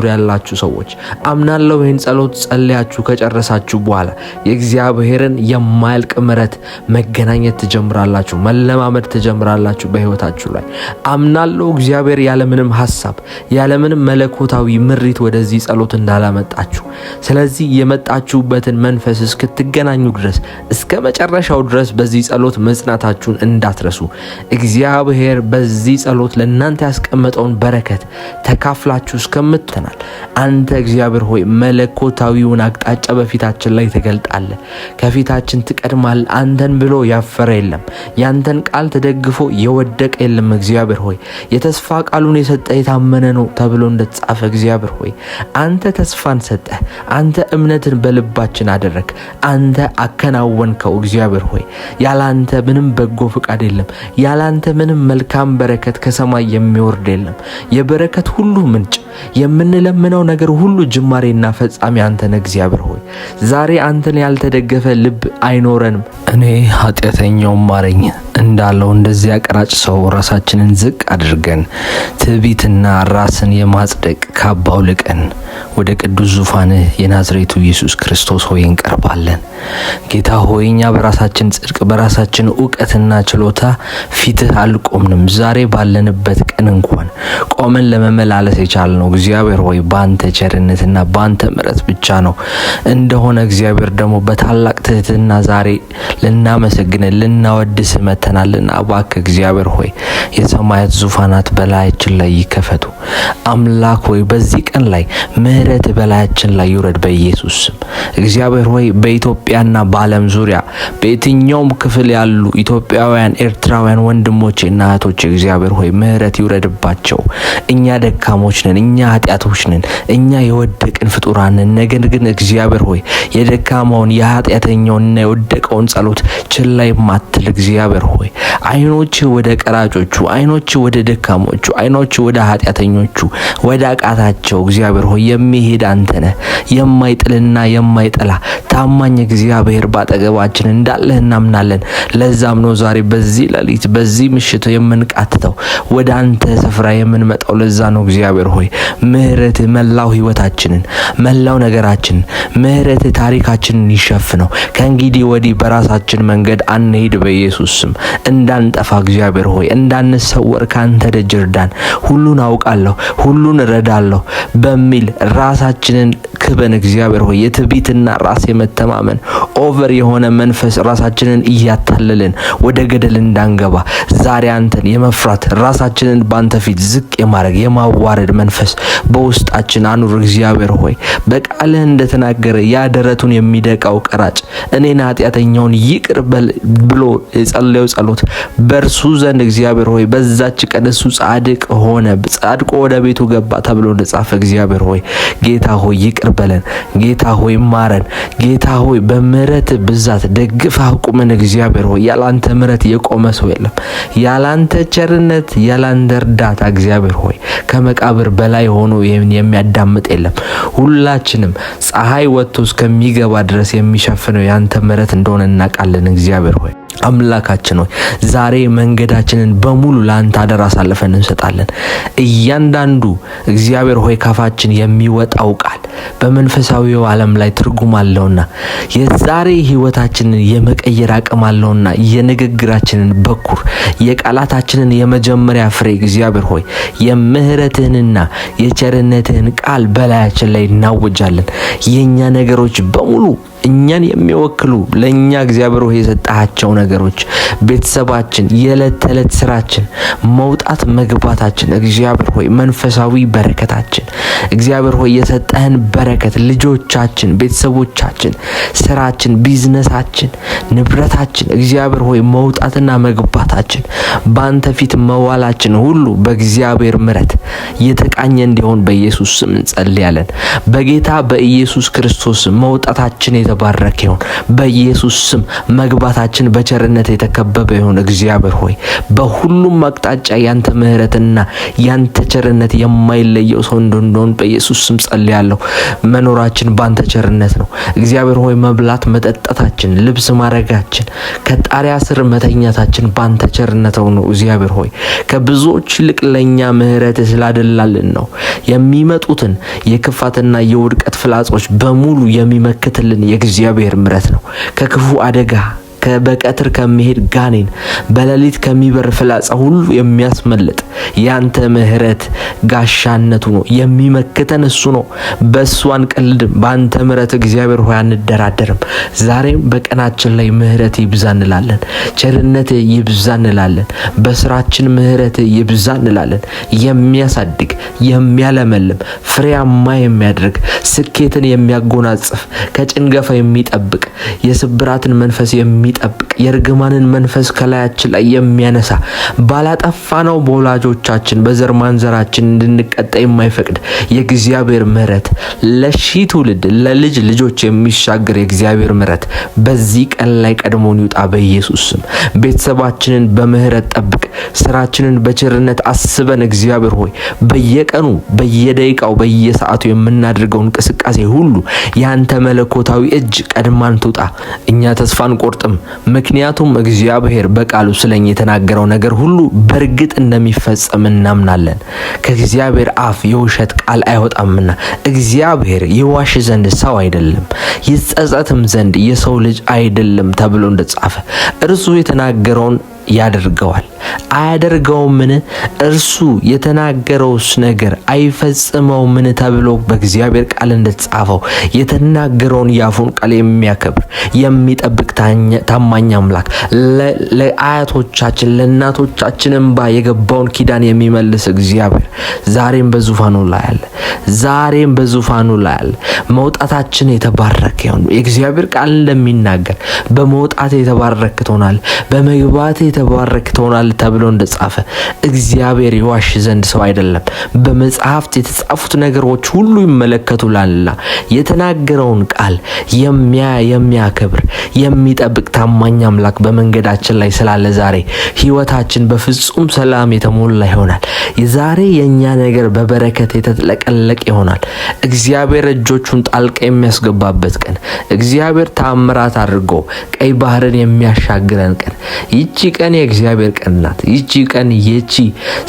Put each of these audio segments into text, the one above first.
ያላችሁ ሰዎች አምናለሁ ይህን ጸሎት ጸልያችሁ ከጨረሳችሁ በኋላ የእግዚአብሔርን የማያልቅ ምሕረት መገናኘት ትጀምራላችሁ፣ መለማመድ ትጀምራላችሁ በህይወታችሁ ላይ። አምናለሁ እግዚአብሔር ያለምንም ሐሳብ ያለምንም መለኮታዊ ምሪት ወደዚህ ጸሎት እንዳላመጣችሁ። ስለዚህ የመጣችሁበትን መንፈስ እስክትገናኙ ድረስ እስከ መጨረሻው ድረስ በዚህ ጸሎት መጽናታችሁን እንዳትረሱ። እግዚአብሔር በዚህ ጸሎት ለእናንተ ያስቀመጠውን በረከት ተካፍላችሁ እስከምትተናል። አንተ እግዚአብሔር ሆይ መለኮታዊውን አቅጣጫ በፊታችን ላይ ትገልጣለህ፣ ከፊታችን ትቀድማል። አንተን ብሎ ያፈረ የለም፣ ያንተን ቃል ተደግፎ የወደቀ የለም። እግዚአብሔር ሆይ የተስፋ ቃሉን የሰጠ የታመነ ነው ተብሎ እንደተጻፈ እግዚአብሔር ሆይ አንተ ተስፋን ሰጠህ፣ አንተ እምነትን በልባችን አደረግ፣ አንተ አከናወንከው። እግዚአብሔር ሆይ ያላንተ ምንም በጎ ፍቃድ የለም፣ ያላንተ ምንም መልካም በረከት ከሰማይ የሚወርድ የለም። የበረከት ሁሉ ምንጭ የምንለምነው ነገር ሁሉ ጅማሬና ፈጻሚ አንተ ነህ። እግዚአብሔር ሆይ ዛሬ አንተን ያልተደገፈ ልብ አይኖረንም። እኔ ኃጢአተኛው ማረኝ እንዳለው እንደዚያ ቀራጭ ሰው ራሳችንን ዝቅ አድርገን ትዕቢትና ራስን የማጽደቅ ካባው ልቀን ወደ ቅዱስ ዙፋንህ የናዝሬቱ ኢየሱስ ክርስቶስ ሆይ እንቀርባለን። ጌታ ሆይ እኛ በራሳችን ጽድቅ በራሳችን ዕውቀትና ችሎታ ፊትህ አልቆምንም። ዛሬ ባለንበት ቀን እንኳን ቆመን ለመመላለስ የቻልነው እግዚአብሔር ሆይ ባንተ ቸርነትና ባንተ ምሕረት ብቻ ነው እንደሆነ እግዚአብሔር ደግሞ በታላቅ ትህትና ዛሬ ልናመሰግንህ ልናወድስህ መተናልና እባክህ እግዚአብሔር ሆይ የሰማያት ዙፋናት በላያችን ላይ ይከፈቱ። አምላክ ሆይ በዚህ ቀን ላይ ምሕረት በላያችን ላይ ይውረድ በኢየሱስ ስም። እግዚአብሔር ሆይ በኢትዮጵያና በዓለም ዙሪያ በየትኛውም ክፍል ያሉ ኢትዮጵያውያን ኤርትራውያን ወንድሞቼና እህቶቼ እግዚአብሔር ሆይ ምሕረት ይውረድባቸው። እኛ ደካሞች ነን፣ እኛ ኃጢአቶች ነን፣ እኛ የወደቅን ፍጡራን ነን። ነገር ግን እግዚአብሔር ሆይ የደካማውን የኃጢአተኛውንና የወደቀውን ጸሎት ችላ የማትል እግዚአብሔር ሆይ አይኖች ወደ ቀራጮቹ፣ አይኖች ወደ ደካሞቹ፣ አይኖች ወደ ኃጢአተኞቹ ወደ አቃታቸው እግዚአብሔር ሆይ የሚሄድ አንተ ነህ፣ የማይጥልና የማይጠላ ታማኝ እግዚአብሔር ባጠገባችን እንዳለህ እናምናለን። ለዛም ነው ዛሬ በዚህ ሌሊት በዚህ ምሽት የምንቃትተው ወደ አንተ ስፍራ የምንመጣው። ለዛ ነው እግዚአብሔር ሆይ ምሕረት መላው ህይወታችንን መላው ነገራችንን ምሕረት ታሪካችንን ይሸፍነው። ከእንግዲህ ወዲህ በራሳችን መንገድ አንሄድ በኢየሱስ ስም። እንዳንጠፋ እግዚአብሔር ሆይ እንዳንሰወር ካንተ ደጅ እርዳን። ሁሉን አውቃለሁ ሁሉን እረዳለሁ በሚል ራሳችንን ክበን እግዚአብሔር ሆይ የትዕቢትና ራስ የመተማመን ኦቨር የሆነ መንፈስ ራሳችንን እያታለልን ወደ ገደል እንዳንገባ ዛሬ አንተን የመፍራት ራሳችንን ባንተ ፊት ዝቅ የማድረግ የማዋረድ መንፈስ በውስጣችን አኑር። እግዚአብሔር ሆይ በቃልህ እንደተናገረ ያደረቱን የሚደቃው ቀራጭ እኔን ኃጢአተኛውን ይቅር ብሎ የጸለየው ጸሎት በእርሱ ዘንድ እግዚአብሔር ሆይ በዛች ቀን እሱ ጻድቅ ሆነ፣ ጻድቆ ወደ ቤቱ ገባ ተብሎ እንደጻፈ እግዚአብሔር ሆይ ጌታ ሆይ ይቅር በለን። ጌታ ሆይ ማረን። ጌታ ሆይ በምሕረት ብዛት ደግፈህ አቁመን። እግዚአብሔር ሆይ ያላንተ ምሕረት የቆመ ሰው የለም፣ ያላንተ ቸርነት ያላንተ እርዳታ እግዚአብሔር ሆይ ከመቃብር በላይ ሆኖ የሚያዳምጥ የለም። ሁላችንም ፀሐይ ወጥቶ እስከሚገባ ድረስ የሚሸፍነው ያንተ ምሕረት እንደሆነ እናውቃለን። እግዚአብሔር ሆይ አምላካችን ሆይ ዛሬ መንገዳችንን በሙሉ ለአንተ አደራ አሳልፈን እንሰጣለን። እያንዳንዱ እግዚአብሔር ሆይ ካፋችን የሚወጣው ቃል በመንፈሳዊው ዓለም ላይ ትርጉም አለውና የዛሬ ህይወታችንን የመቀየር አቅም አለውና የንግግራችንን በኩር የቃላታችንን የመጀመሪያ ፍሬ እግዚአብሔር ሆይ የምህረትህንና የቸርነትህን ቃል በላያችን ላይ እናውጃለን። የኛ ነገሮች በሙሉ እኛን የሚወክሉ ለኛ እግዚአብሔር ሆይ የሰጣቸው ነገሮች ቤተሰባችን፣ የዕለት ተዕለት ስራችን፣ መውጣት መግባታችን እግዚአብሔር ሆይ መንፈሳዊ በረከታችን እግዚአብሔር ሆይ የሰጠህን በረከት ልጆቻችን፣ ቤተሰቦቻችን፣ ስራችን፣ ቢዝነሳችን፣ ንብረታችን እግዚአብሔር ሆይ መውጣትና መግባታችን ባንተ ፊት መዋላችን ሁሉ በእግዚአብሔር ምሕረት የተቃኘ እንዲሆን በኢየሱስ ስም እንጸልያለን። በጌታ በኢየሱስ ክርስቶስ መውጣታችን የተባረከ ይሁን። በኢየሱስ ስም መግባታችን በቸርነት የተከበበ ይሁን። እግዚአብሔር ሆይ በሁሉም አቅጣጫ ያንተ ምሕረትና ያንተ ቸርነት የማይለየው ሰው እንደሆን በኢየሱስ ስም ጸልያለሁ። መኖራችን ባንተ ቸርነት ነው። እግዚአብሔር ሆይ መብላት መጠጣታችን፣ ልብስ ማረጋችን፣ ከጣሪያ ስር መተኛታችን ባንተ ቸርነት ነው። እግዚአብሔር ሆይ ከብዙዎች ይልቅ ለኛ ምሕረት ስላደላልን ነው። የሚመጡትን የክፋትና የውድቀት ፍላጾች በሙሉ የሚመክትልን የእግዚአብሔር ምሕረት ነው። ከክፉ አደጋ በቀትር ከሚሄድ ጋኔን በሌሊት ከሚበር ፍላጻ ሁሉ የሚያስመልጥ ያንተ ምሕረት ጋሻነቱ ነው። የሚመክተን እሱ ነው። በእሱ አንቀልድም። በአንተ ምሕረት እግዚአብሔር ሆይ አንደራደርም። ዛሬም በቀናችን ላይ ምሕረት ይብዛ እንላለን። ቸርነት ይብዛ እንላለን። በስራችን ምሕረት ይብዛ እንላለን። የሚያሳድግ የሚያለመልም ፍሬያማ የሚያደርግ ስኬትን የሚያጎናጽፍ ከጭንገፋ የሚጠብቅ የስብራትን መንፈስ የሚጠብቅ የርግማንን መንፈስ ከላያችን ላይ የሚያነሳ ባላጠፋነው በወላጆቻችን በዘር ማንዘራችን እንድንቀጣ የማይፈቅድ የእግዚአብሔር ምሕረት ለሺህ ትውልድ ለልጅ ልጆች የሚሻገር የእግዚአብሔር ምሕረት በዚህ ቀን ላይ ቀድሞን ይውጣ በኢየሱስ ስም። ቤተሰባችንን በምሕረት ጠብቅ። ስራችንን በቸርነት አስበን እግዚአብሔር ሆይ በየቀኑ በየደቂቃው በየሰዓቱ የምናደርገው እንቅስቃሴ ሁሉ ያንተ መለኮታዊ እጅ ቀድማን ትውጣ። እኛ ተስፋ አንቆርጥም። ምክንያቱም እግዚአብሔር በቃሉ ስለኛ የተናገረው ነገር ሁሉ በእርግጥ እንደሚፈጸም እናምናለን። ከእግዚአብሔር አፍ የውሸት ቃል አይወጣምና እግዚአብሔር ይዋሽ ዘንድ ሰው አይደለም፣ ይጸጸትም ዘንድ የሰው ልጅ አይደለም ተብሎ እንደጻፈ እርሱ የተናገረውን ያደርገዋል አያደርገውምን? እርሱ የተናገረውስ ነገር አይፈጽመውምን ተብሎ በእግዚአብሔር ቃል እንደተጻፈው የተናገረውን ያፉን ቃል የሚያከብር የሚጠብቅ ታማኝ አምላክ ለአያቶቻችን ለእናቶቻችን እንባ የገባውን ኪዳን የሚመልስ እግዚአብሔር ዛሬም በዙፋኑ ላይ አለ። ዛሬም በዙፋኑ ላይ አለ። መውጣታችን የተባረከ ይሁን። የእግዚአብሔር ቃል እንደሚናገር በመውጣት የተባረክ ትሆናለህ፣ በመግባት የተባረክ ትሆናለህ ተብሎ እንደጻፈ እግዚአብሔር ይዋሽ ዘንድ ሰው አይደለም። በመጽሐፍት የተጻፉት ነገሮች ሁሉ ይመለከቱላልና የተናገረውን ቃል የሚያከብር የሚጠብቅ ታማኝ አምላክ በመንገዳችን ላይ ስላለ ዛሬ ህይወታችን በፍጹም ሰላም የተሞላ ይሆናል። ዛሬ የኛ ነገር በበረከት የተጥለቀለቀ ይሆናል። እግዚአብሔር እጆቹን ጣልቃ የሚያስገባበት ቀን፣ እግዚአብሔር ተአምራት አድርጎ ቀይ ባህርን የሚያሻግረን ቀን፣ ይቺ ቀን የእግዚአብሔር ቀን ናት። ይቺ ቀን ይቺ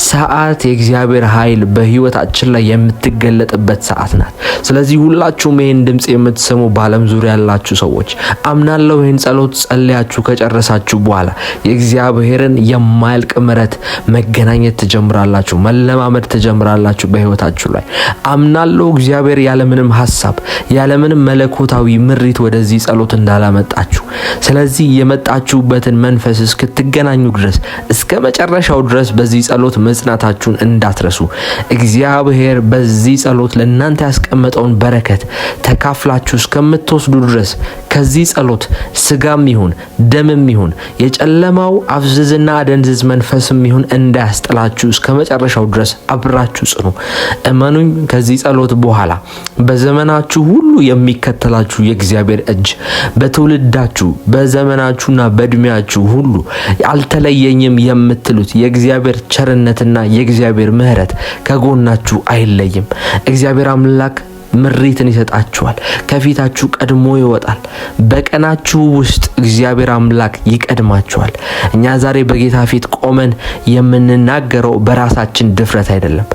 ሰዓት የእግዚአብሔር ኃይል በህይወታችን ላይ የምትገለጥበት ሰዓት ናት። ስለዚህ ሁላችሁም ይሄን ድምጽ የምትሰሙ በዓለም ዙሪያ ያላችሁ ሰዎች አምናለሁ ይሄን ጸሎት ጸልያችሁ ከጨረሳችሁ በኋላ የእግዚአብሔርን የማያልቅ ምሕረት መገናኘት ትጀምራላችሁ፣ መለማመድ ትጀምራላችሁ በህይወታችሁ ላይ። አምናለሁ እግዚአብሔር ያለምንም ሐሳብ ያለምንም መለኮታዊ ምሪት ወደዚህ ጸሎት እንዳላመጣችሁ። ስለዚህ የመጣችሁበትን መንፈስ እስክትገናኙ ድረስ እስከ መጨረሻው ድረስ በዚህ ጸሎት መጽናታችሁን እንዳትረሱ። እግዚአብሔር በዚህ ጸሎት ለእናንተ ያስቀመጠውን በረከት ተካፍላችሁ እስከምትወስዱ ድረስ ከዚህ ጸሎት ስጋም ይሁን ደምም ይሁን የጨለማው አፍዝዝና አደንዝዝ መንፈስም ይሁን እንዳያስጥላችሁ እስከ መጨረሻው ድረስ አብራችሁ ጽኑ። እመኑኝ ከዚህ ጸሎት በኋላ በዘመናችሁ ሁሉ የሚከተላችሁ የእግዚአብሔር እጅ በትውልዳችሁ በዘመናችሁና በእድሜያችሁ ሁሉ አልተለየኝም የምትሉት የእግዚአብሔር ቸርነትና የእግዚአብሔር ምሕረት ከጎናችሁ አይለይም። እግዚአብሔር አምላክ ምሪትን ይሰጣችኋል። ከፊታችሁ ቀድሞ ይወጣል። በቀናችሁ ውስጥ እግዚአብሔር አምላክ ይቀድማችኋል። እኛ ዛሬ በጌታ ፊት ቆመን የምንናገረው በራሳችን ድፍረት አይደለም፣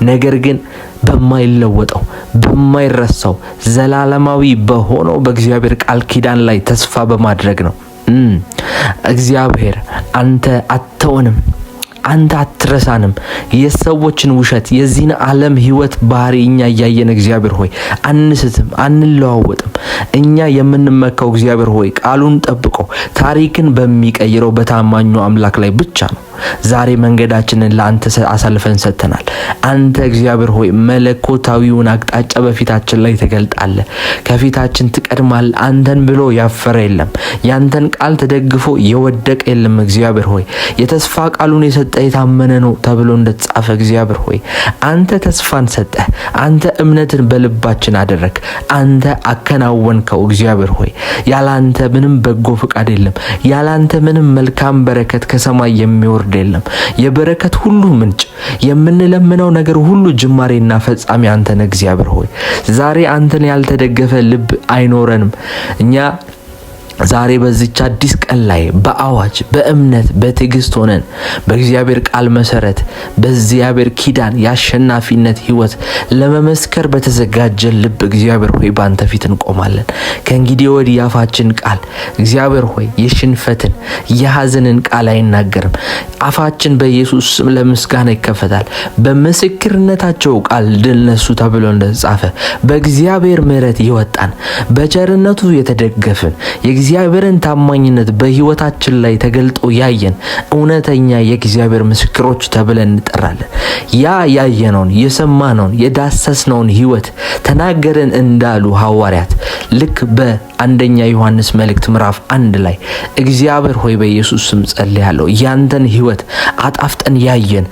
ነገር ግን በማይለወጠው በማይረሳው ዘላለማዊ በሆነው በእግዚአብሔር ቃል ኪዳን ላይ ተስፋ በማድረግ ነው። እግዚአብሔር አንተ አትተወንም፣ አንተ አትረሳንም። የሰዎችን ውሸት የዚህን ዓለም ህይወት ባህሪ እኛ እያየን እግዚአብሔር ሆይ አንስትም፣ አንለዋወጥም። እኛ የምንመካው እግዚአብሔር ሆይ ቃሉን ጠብቆ ታሪክን በሚቀይረው በታማኙ አምላክ ላይ ብቻ ነው። ዛሬ መንገዳችንን ለአንተ አሳልፈን ሰጥተናል። አንተ እግዚአብሔር ሆይ መለኮታዊውን አቅጣጫ በፊታችን ላይ ትገልጣለህ፣ ከፊታችን ትቀድማለህ። አንተን ብሎ ያፈረ የለም፣ ያንተን ቃል ተደግፎ የወደቀ የለም። እግዚአብሔር ሆይ የተስፋ ቃሉን የሰጠ የሰጠ የታመነ ነው ተብሎ እንደተጻፈ እግዚአብሔር ሆይ አንተ ተስፋን ሰጠህ፣ አንተ እምነትን በልባችን አደረግ፣ አንተ አከናወንከው። እግዚአብሔር ሆይ ያላንተ ምንም በጎ ፍቃድ የለም፣ ያላንተ ምንም መልካም በረከት ከሰማይ የሚወርድ የለም። የበረከት ሁሉ ምንጭ፣ የምንለምነው ነገር ሁሉ ጅማሬና ፈጻሚ አንተ ነህ። እግዚአብሔር ሆይ ዛሬ አንተን ያልተደገፈ ልብ አይኖረንም። እኛ ዛሬ በዚች አዲስ ቀን ላይ በአዋጅ በእምነት በትዕግስት ሆነን በእግዚአብሔር ቃል መሰረት በእግዚአብሔር ኪዳን የአሸናፊነት ህይወት ለመመስከር በተዘጋጀ ልብ እግዚአብሔር ሆይ ባንተ ፊት እንቆማለን። ከእንግዲህ ወዲህ አፋችን ቃል እግዚአብሔር ሆይ የሽንፈትን የሐዘንን ቃል አይናገርም። አፋችን በኢየሱስ ስም ለምስጋና ይከፈታል። በምስክርነታቸው ቃል ድል ነሱ ተብሎ እንደተጻፈ በእግዚአብሔር ምሕረት ይወጣን በቸርነቱ የተደገፍን የእግዚአብሔርን ታማኝነት በህይወታችን ላይ ተገልጦ ያየን እውነተኛ የእግዚአብሔር ምስክሮች ተብለን እንጠራለን። ያ ያየነውን የሰማነውን የዳሰስነውን ህይወት ተናገርን እንዳሉ ሐዋርያት ልክ በአንደኛ ዮሐንስ መልእክት ምዕራፍ 1 ላይ እግዚአብሔር ሆይ በኢየሱስ ስም ጸልያለሁ ያንተን ህይወት አጣፍጠን ያየን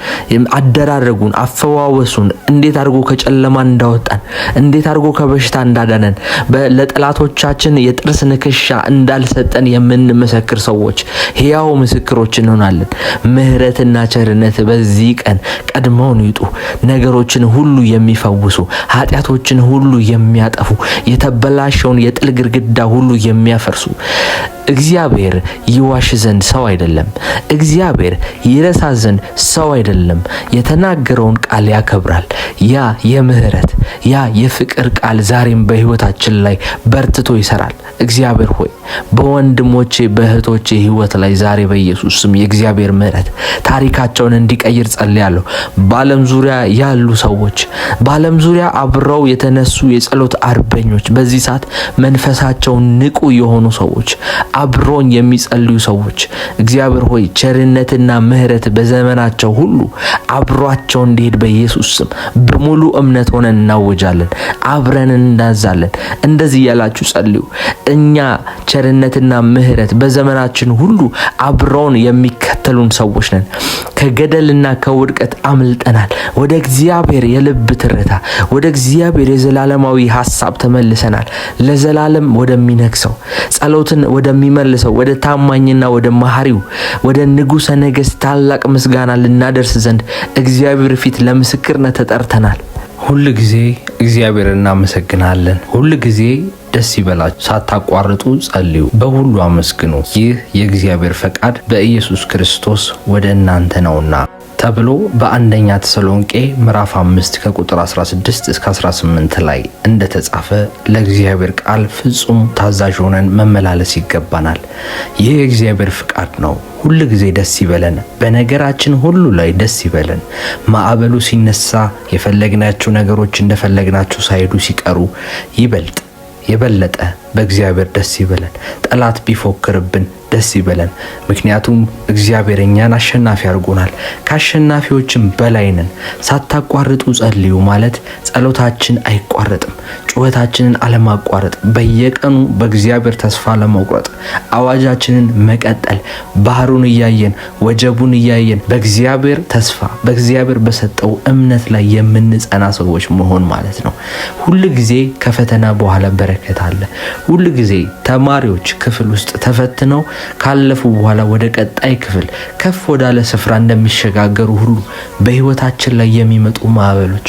አደራረጉን አፈዋወሱን እንዴት አድርጎ ከጨለማ እንዳወጣን እንዴት አድርጎ ከበሽታ እንዳዳነን ለጠላቶቻችን የጥርስ ንክሻ እንዳልሰጠን የምንመሰክር ሰዎች ሕያው ምስክሮች እንሆናለን። ምህረትና ቸርነት በዚህ ቀን ቀድመውን ይጡ። ነገሮችን ሁሉ የሚፈውሱ ኃጢያቶችን ሁሉ የሚያጠፉ የተበላሸውን የጥል ግድግዳ ሁሉ የሚያፈርሱ እግዚአብሔር ይዋሽ ዘንድ ሰው አይደለም። እግዚአብሔር ይረሳ ዘንድ ሰው አይደለም። የተናገረውን ቃል ያከብራል። ያ የምህረት ያ የፍቅር ቃል ዛሬም በህይወታችን ላይ በርትቶ ይሰራል። እግዚአብሔር ሆይ በወንድሞቼ በእህቶቼ ህይወት ላይ ዛሬ በኢየሱስ ስም የእግዚአብሔር ምህረት ታሪካቸውን እንዲቀይር ጸልያለሁ። በዓለም ዙሪያ ያሉ ሰዎች በዓለም ዙሪያ አብረው የተነሱ የጸሎት አርበኞች በዚህ ሰዓት መንፈሳቸው ንቁ የሆኑ ሰዎች አብሮኝ የሚጸልዩ ሰዎች እግዚአብሔር ሆይ ቸርነትና ምህረት በዘመናቸው ሁሉ አብሯቸው እንዲሄድ በኢየሱስ ስም በሙሉ እምነት ሆነን እናወጃለን። አብረን እናዛለን። እንደዚህ ያላችሁ ጸልዩ። እኛ ቸርነትና ምህረት በዘመናችን ሁሉ አብረውን የሚከተሉን ሰዎች ነን። ከገደልና ከውድቀት አምልጠናል። ወደ እግዚአብሔር የልብ ትርታ ወደ እግዚአብሔር የዘላለማዊ ሐሳብ ተመልሰናል። ለዘላለም ወደሚነግሰው ጸሎትን ወደሚመልሰው ወደ ታማኝና ወደ መሐሪው ወደ ንጉሠ ነገሥት ታላቅ ምስጋና ልናደርስ ዘንድ እግዚአብሔር ፊት ለምስክርነት ተጠርተናል። ሁሉ ጊዜ እግዚአብሔር እናመሰግናለን። ሁሉ ጊዜ ደስ ይበላችሁ፣ ሳታቋርጡ ጸልዩ፣ በሁሉ አመስግኑ፣ ይህ የእግዚአብሔር ፈቃድ በኢየሱስ ክርስቶስ ወደ እናንተ ነውና ተብሎ በአንደኛ ተሰሎንቄ ምዕራፍ 5 ከቁጥር 16 እስከ 18 ላይ እንደተጻፈ ለእግዚአብሔር ቃል ፍጹም ታዛዥ ሆነን መመላለስ ይገባናል። ይህ የእግዚአብሔር ፍቃድ ነው። ሁሉ ጊዜ ደስ ይበለን፣ በነገራችን ሁሉ ላይ ደስ ይበለን። ማዕበሉ ሲነሳ የፈለግናቸው ነገሮች እንደፈለግናቸው ሳይሄዱ ሲቀሩ የበለጠ በእግዚአብሔር ደስ ይበለን። ጠላት ቢፎክርብን ደስ ይበለን፣ ምክንያቱም እግዚአብሔር እኛን አሸናፊ አድርጎናል። ከአሸናፊዎችም በላይ ነን። ሳታቋርጡ ጸልዩ ማለት ጸሎታችን አይቋረጥም፣ ጩኸታችንን አለማቋረጥ፣ በየቀኑ በእግዚአብሔር ተስፋ ለመቁረጥ አዋጃችንን መቀጠል፣ ባህሩን እያየን ወጀቡን እያየን በእግዚአብሔር ተስፋ በእግዚአብሔር በሰጠው እምነት ላይ የምንጸና ሰዎች መሆን ማለት ነው። ሁሉ ጊዜ ከፈተና በኋላ በረከት አለ። ሁሉ ጊዜ ተማሪዎች ክፍል ውስጥ ተፈትነው ካለፉ በኋላ ወደ ቀጣይ ክፍል ከፍ ወዳለ ስፍራ እንደሚሸጋገሩ ሁሉ በህይወታችን ላይ የሚመጡ ማዕበሎች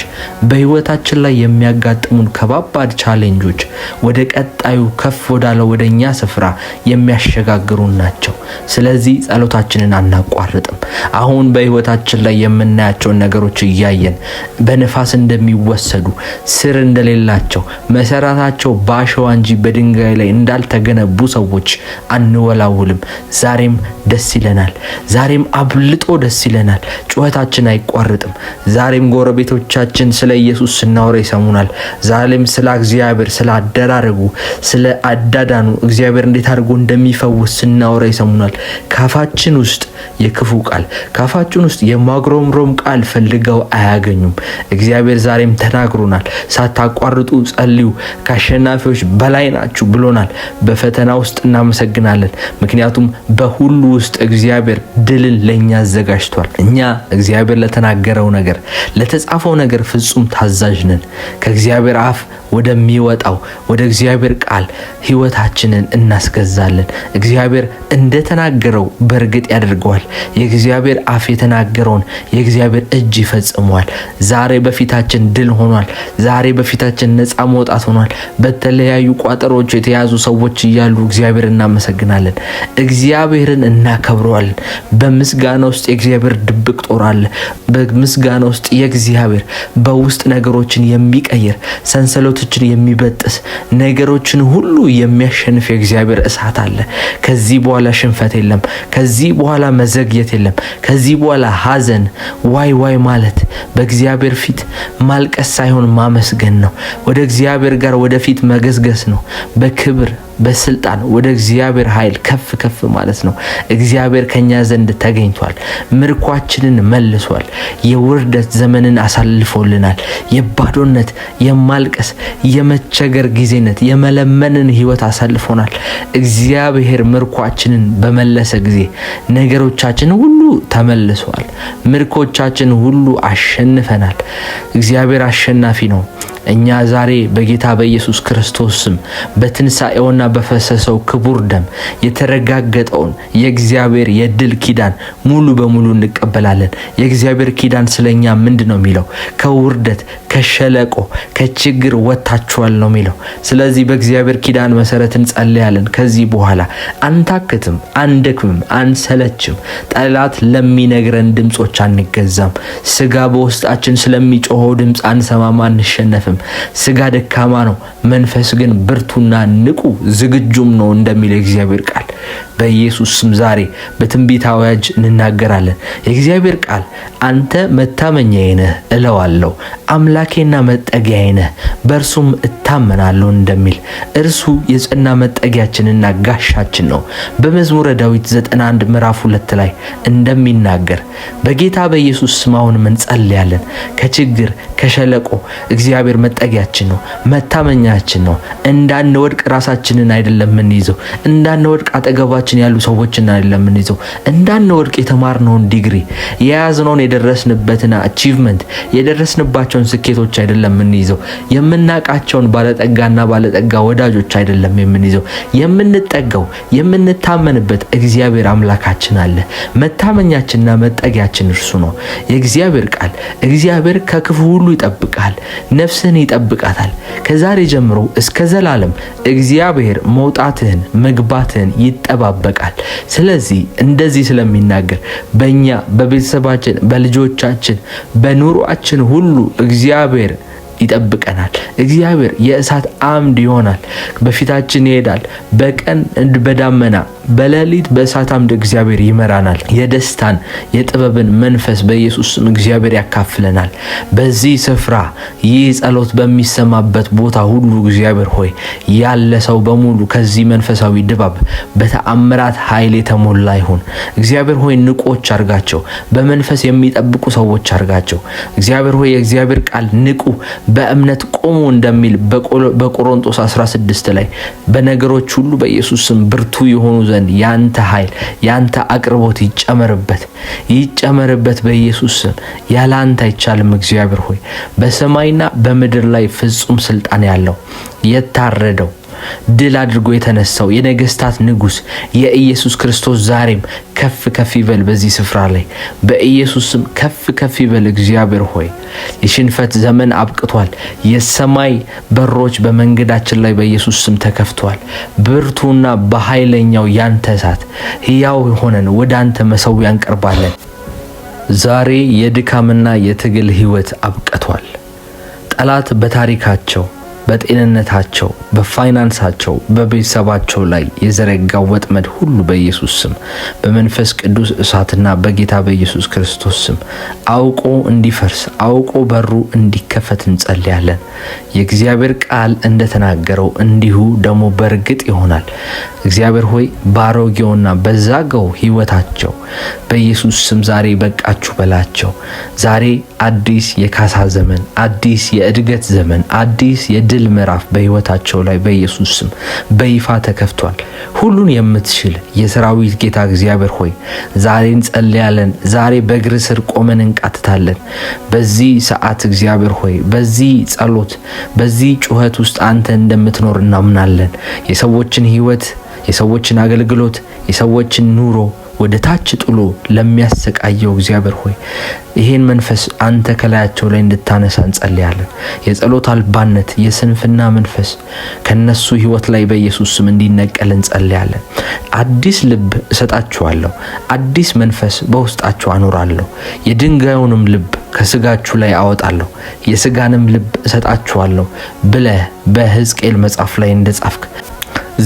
በህይወታችን ላይ የሚያጋጥሙን ከባባድ ቻሌንጆች ወደ ቀጣዩ ከፍ ወዳለ ወደኛ ስፍራ የሚያሸጋግሩ ናቸው። ስለዚህ ጸሎታችንን አናቋርጥም። አሁን በህይወታችን ላይ የምናያቸው ነገሮች እያየን በነፋስ እንደሚወሰዱ ስር እንደሌላቸው መሰረታቸው ባሸዋ እንጂ በድንጋይ ላይ እንዳልተገነቡ ሰዎች አንወላውልም። ዛሬም ደስ ይለናል። ዛሬም አብልጦ ደስ ይለናል። ጩኸታችን አይቋርጥም። ዛሬም ጎረቤቶቻችን ስለ ኢየሱስ ስናወራ ይሰሙናል። ዛሬም ስለ እግዚአብሔር ስለ አደራረጉ ስለ አዳዳኑ እግዚአብሔር እንዴት አድርጎ እንደሚፈውስ ስናወራ ይሰሙናል። ካፋችን ውስጥ የክፉ ቃል ካፋችን ውስጥ የማግሮምሮም ቃል ፈልገው አያገኙም። እግዚአብሔር ዛሬም ተናግሮናል። ሳታቋርጡ ጸልዩ፣ ከአሸናፊዎች በላይ ናችሁ። በቃችሁ ብሎናል። በፈተና ውስጥ እናመሰግናለን፣ ምክንያቱም በሁሉ ውስጥ እግዚአብሔር ድልን ለኛ አዘጋጅቷል። እኛ እግዚአብሔር ለተናገረው ነገር ለተጻፈው ነገር ፍጹም ታዛዥ ነን። ከእግዚአብሔር አፍ ወደሚወጣው ወደ እግዚአብሔር ቃል ህይወታችንን እናስገዛለን። እግዚአብሔር እንደተናገረው በእርግጥ ያደርገዋል። የእግዚአብሔር አፍ የተናገረውን የእግዚአብሔር እጅ ይፈጽመዋል። ዛሬ በፊታችን ድል ሆኗል። ዛሬ በፊታችን ነፃ መውጣት ሆኗል። በተለያዩ ቋጠሮች የተያዙ ሰዎች እያሉ እግዚአብሔር እናመሰግናለን። እግዚአብሔርን እናከብረዋለን። በምስጋና ውስጥ የእግዚአብሔር ድብቅ ጦር አለ። በምስጋና ውስጥ የእግዚአብሔር በውስጥ ነገሮችን የሚቀይር ሰንሰለቶችን የሚበጥስ ነገሮችን ሁሉ የሚያሸንፍ የእግዚአብሔር እሳት አለ። ከዚህ በኋላ ሽንፈት የለም። ከዚህ በኋላ መዘግየት የለም። ከዚህ በኋላ ሐዘን፣ ዋይ ማለት በእግዚአብሔር ፊት ማልቀስ ሳይሆን ማመስገን ነው። ወደ እግዚአብሔር ጋር ወደፊት መገስገስ ነው። በክብር በስልጣን ወደ እግዚአብሔር ኃይል ከፍ ማለት ነው። እግዚአብሔር ከኛ ዘንድ ተገኝቷል። ምርኳችንን መልሷል። የውርደት ዘመንን አሳልፎልናል። የባዶነት፣ የማልቀስ፣ የመቸገር ጊዜነት፣ የመለመንን ህይወት አሳልፎናል። እግዚአብሔር ምርኳችንን በመለሰ ጊዜ ነገሮቻችን ሁሉ ተመልሰዋል። ምርኮቻችን ሁሉ አሸንፈናል። እግዚአብሔር አሸናፊ ነው። እኛ ዛሬ በጌታ በኢየሱስ ክርስቶስ ስም በትንሳኤውና በፈሰሰው ክቡር ደም የተረጋገጠውን የእግዚአብሔር የድል ኪዳን ሙሉ በሙሉ እንቀበላለን። የእግዚአብሔር ኪዳን ስለኛ ምንድነው የሚለው? ከውርደት፣ ከሸለቆ፣ ከችግር ወጣችኋል ነው የሚለው። ስለዚህ በእግዚአብሔር ኪዳን መሰረት እንጸልያለን። ከዚህ በኋላ አንታክትም፣ አንደክምም፣ አንሰለችም። ጠላት ለሚነግረን ድምጾች አንገዛም። ስጋ በውስጣችን ስለሚጮኸው ድምጽ አንሰማም፣ አንሸነፍም። ስጋ ደካማ ነው፣ መንፈስ ግን ብርቱና ንቁ ዝግጁም ነው እንደሚል የእግዚአብሔር ቃል በኢየሱስ ስም ዛሬ በትንቢት አዋጅ እንናገራለን። የእግዚአብሔር ቃል አንተ መታመኛዬ ነህ እለዋለሁ፣ አምላኬና መጠጊያዬ ነህ፣ በእርሱም እታመናለሁ እንደሚል እርሱ የጸና መጠጊያችንና ጋሻችን ነው። በመዝሙረ ዳዊት 91 ምዕራፍ 2 ላይ እንደሚናገር በጌታ በኢየሱስ ስም አሁንም እንጸልያለን። ከችግር ከሸለቆ እግዚአብሔር መጠጊያችን ነው፣ መታመኛችን ነው። እንዳንወድቅ ራሳችንን አይደለም የምንይዘው፣ እንዳንወድቅ አጠገባችን ያሉ ሰዎችን አይደለም የምንይዘው፣ እንዳንወድቅ የተማርነውን ዲግሪ የያዝነውን የደረስንበትን አቺቭመንት የደረስንባቸውን ስኬቶች አይደለም የምንይዘው፣ የምናቃቸውን ባለጠጋ ወዳጆች አይደለም የምንይዘው። የምንጠጋው የምንታመንበት እግዚአብሔር አምላካችን አለ። መታመኛችንና መጠጊያችን እርሱ ነው። የእግዚአብሔር ቃል እግዚአብሔር ከክፉ ሁሉ ይጠብቃል፣ ነፍስን ይጠብቃታል። ከዛሬ ጀምሮ እስከ ዘላለም እግዚአብሔር መውጣትህን መግባትህን ይጠባበቃል። ስለዚህ እንደዚህ ስለሚናገር በእኛ በቤተሰባችን በልጆቻችን በኑሯችን ሁሉ እግዚአብሔር ይጠብቀናል። እግዚአብሔር የእሳት አምድ ይሆናል፣ በፊታችን ይሄዳል። በቀን በዳመና በሌሊት በእሳት አምድ እግዚአብሔር ይመራናል። የደስታን የጥበብን መንፈስ በኢየሱስ ስም እግዚአብሔር ያካፍለናል። በዚህ ስፍራ ይህ ጸሎት በሚሰማበት ቦታ ሁሉ እግዚአብሔር ሆይ ያለ ሰው በሙሉ ከዚህ መንፈሳዊ ድባብ በተአምራት ኃይል የተሞላ ይሁን። እግዚአብሔር ሆይ ንቆች አርጋቸው፣ በመንፈስ የሚጠብቁ ሰዎች አርጋቸው። እግዚአብሔር ሆይ የእግዚአብሔር ቃል ንቁ በእምነት ቆሙ እንደሚል በቆሮንቶስ 16 ላይ በነገሮች ሁሉ በኢየሱስ ስም ብርቱ የሆኑ ዘንድ ያንተ ኃይል ያንተ አቅርቦት ይጨመርበት በኢየሱስ ስም። ያላንተ አይቻልም። እግዚአብሔር ሆይ በሰማይና በምድር ላይ ፍጹም ስልጣን ያለው የታረደው ድል አድርጎ የተነሳው የነገስታት ንጉስ የኢየሱስ ክርስቶስ ዛሬም ከፍ ይበል በዚህ ስፍራ ላይ በኢየሱስ ስም ከፍ ይበል። እግዚአብሔር ሆይ የሽንፈት ዘመን አብቅቷል። የሰማይ በሮች በመንገዳችን ላይ በኢየሱስ ስም ተከፍተዋል። ብርቱና በኃይለኛው ያንተ እሳት ሕያው ሆነን ወደ አንተ መሠዊያ እንቀርባለን። ዛሬ የድካምና የትግል ህይወት አብቅቷል። ጠላት በታሪካቸው በጤንነታቸው በፋይናንሳቸው በቤተሰባቸው ላይ የዘረጋው ወጥመድ ሁሉ በኢየሱስ ስም በመንፈስ ቅዱስ እሳትና በጌታ በኢየሱስ ክርስቶስ ስም አውቆ እንዲፈርስ አውቆ በሩ እንዲከፈት እንጸልያለን። የእግዚአብሔር ቃል እንደተናገረው እንዲሁ ደግሞ በእርግጥ ይሆናል። እግዚአብሔር ሆይ ባሮጌውና በዛገው ህይወታቸው በኢየሱስ ስም ዛሬ በቃችሁ በላቸው። ዛሬ አዲስ የካሳ ዘመን፣ አዲስ የእድገት ዘመን፣ አዲስ የድል ምዕራፍ በህይወታቸው ላይ በኢየሱስ ስም በይፋ ተከፍቷል። ሁሉን የምትችል የሰራዊት ጌታ እግዚአብሔር ሆይ ዛሬ እንጸልያለን። ዛሬ በእግር ስር ቆመን እንቃትታለን። በዚህ ሰዓት እግዚአብሔር ሆይ በዚህ ጸሎት በዚህ ጩኸት ውስጥ አንተ እንደምትኖር እናምናለን። የሰዎችን ህይወት፣ የሰዎችን አገልግሎት፣ የሰዎችን ኑሮ ወደ ታች ጥሎ ለሚያሰቃየው እግዚአብሔር ሆይ ይሄን መንፈስ አንተ ከላያቸው ላይ እንድታነሳ እንጸልያለን። የጸሎት አልባነት፣ የስንፍና መንፈስ ከነሱ ህይወት ላይ በኢየሱስ ስም እንዲነቀል እንጸልያለን። አዲስ ልብ እሰጣችኋለሁ፣ አዲስ መንፈስ በውስጣችሁ አኖራለሁ፣ የድንጋዩንም ልብ ከስጋችሁ ላይ አወጣለሁ፣ የስጋንም ልብ እሰጣችኋለሁ ብለህ በሕዝቅኤል መጽሐፍ ላይ እንደጻፍክ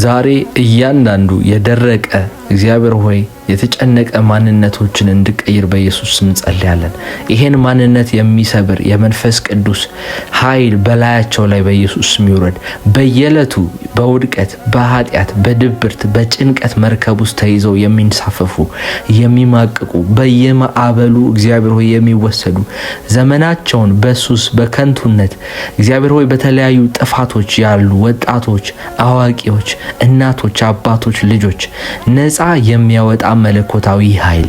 ዛሬ እያንዳንዱ የደረቀ እግዚአብሔር ሆይ የተጨነቀ ማንነቶችን እንድቀይር በኢየሱስ ስም ጸልያለን። ይሄን ማንነት የሚሰብር የመንፈስ ቅዱስ ኃይል በላያቸው ላይ በኢየሱስ ስም ይውረድ። በየዕለቱ በውድቀት፣ በኃጢአት፣ በድብርት፣ በጭንቀት መርከብ ውስጥ ተይዘው የሚንሳፈፉ የሚማቅቁ በየማዕበሉ እግዚአብሔር ሆይ የሚወሰዱ ዘመናቸውን በሱስ በከንቱነት እግዚአብሔር ሆይ በተለያዩ ጥፋቶች ያሉ ወጣቶች፣ አዋቂዎች፣ እናቶች፣ አባቶች፣ ልጆች ነፃ የሚያወጣ መለኮታዊ ኃይል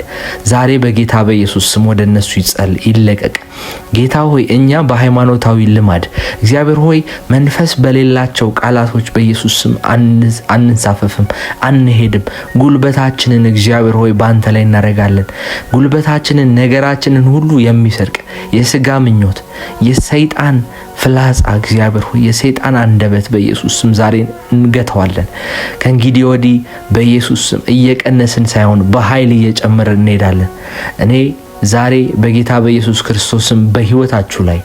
ዛሬ በጌታ በኢየሱስ ስም ወደ እነሱ ይለቀቅ። ጌታ ሆይ እኛ በሃይማኖታዊ ልማድ እግዚአብሔር ሆይ መንፈስ በሌላቸው ቃላቶች በኢየሱስ ስም አንንሳፈፍም፣ አንሄድም። ጉልበታችንን እግዚአብሔር ሆይ ባንተ ላይ እናረጋለን። ጉልበታችንን፣ ነገራችንን ሁሉ የሚሰርቅ የስጋ ምኞት፣ የሰይጣን ፍላጻ እግዚአብሔር ሆይ የሰይጣን አንደበት በኢየሱስ ስም ዛሬ እንገተዋለን። ከእንግዲህ ወዲህ በኢየሱስ ስም እየቀነስን ሳይሆን በኃይል እየጨመርን እንሄዳለን። እኔ ዛሬ በጌታ በኢየሱስ ክርስቶስም በህይወታችሁ ላይ፣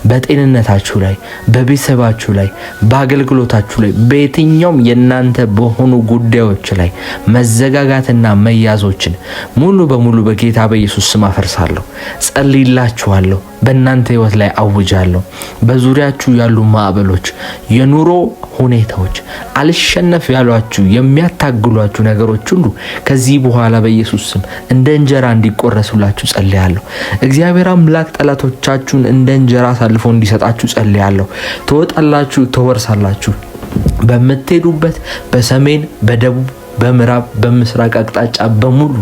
በጤንነታችሁ ላይ፣ በቤተሰባችሁ ላይ፣ በአገልግሎታችሁ ላይ፣ በየትኛውም የናንተ በሆኑ ጉዳዮች ላይ መዘጋጋትና መያዞችን ሙሉ በሙሉ በጌታ በኢየሱስ ስም አፈርሳለሁ። ጸልይላችኋለሁ። በእናንተ ህይወት ላይ አውጃለሁ። በዙሪያችሁ ያሉ ማዕበሎች፣ የኑሮ ሁኔታዎች፣ አልሸነፍ ያሏችሁ የሚያታግሏችሁ ነገሮች ሁሉ ከዚህ በኋላ በኢየሱስ ስም እንደ እንጀራ እንዲቆረሱላችሁ ጸልያለሁ። እግዚአብሔር አምላክ ጠላቶቻችሁን እንደ እንጀራ አሳልፎ እንዲሰጣችሁ ጸልያለሁ። ትወጣላችሁ፣ ትወርሳላችሁ። በምትሄዱበት በሰሜን፣ በደቡብ፣ በምዕራብ፣ በምስራቅ አቅጣጫ በሙሉ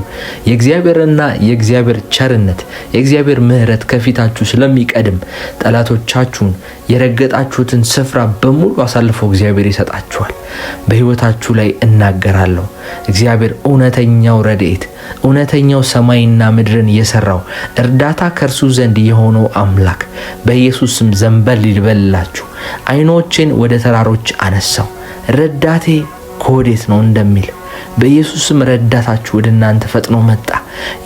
የእግዚአብሔርና የእግዚአብሔር ቸርነት የእግዚአብሔር ምሕረት ከፊታችሁ ስለሚቀድም ጠላቶቻችሁን የረገጣችሁትን ስፍራ በሙሉ አሳልፎ እግዚአብሔር ይሰጣችኋል። በህይወታችሁ ላይ እናገራለሁ። እግዚአብሔር እውነተኛው ረድኤት፣ እውነተኛው ሰማይና ምድርን የሰራው እርዳታ ከእርሱ ዘንድ የሆነው አምላክ በኢየሱስ ስም ዘንበል ይበልላችሁ። አይኖቼን ወደ ተራሮች አነሳው፣ ረዳቴ ከወዴት ነው እንደሚል በኢየሱስ ስም ረዳታችሁ ወደ እናንተ ፈጥኖ መጣ።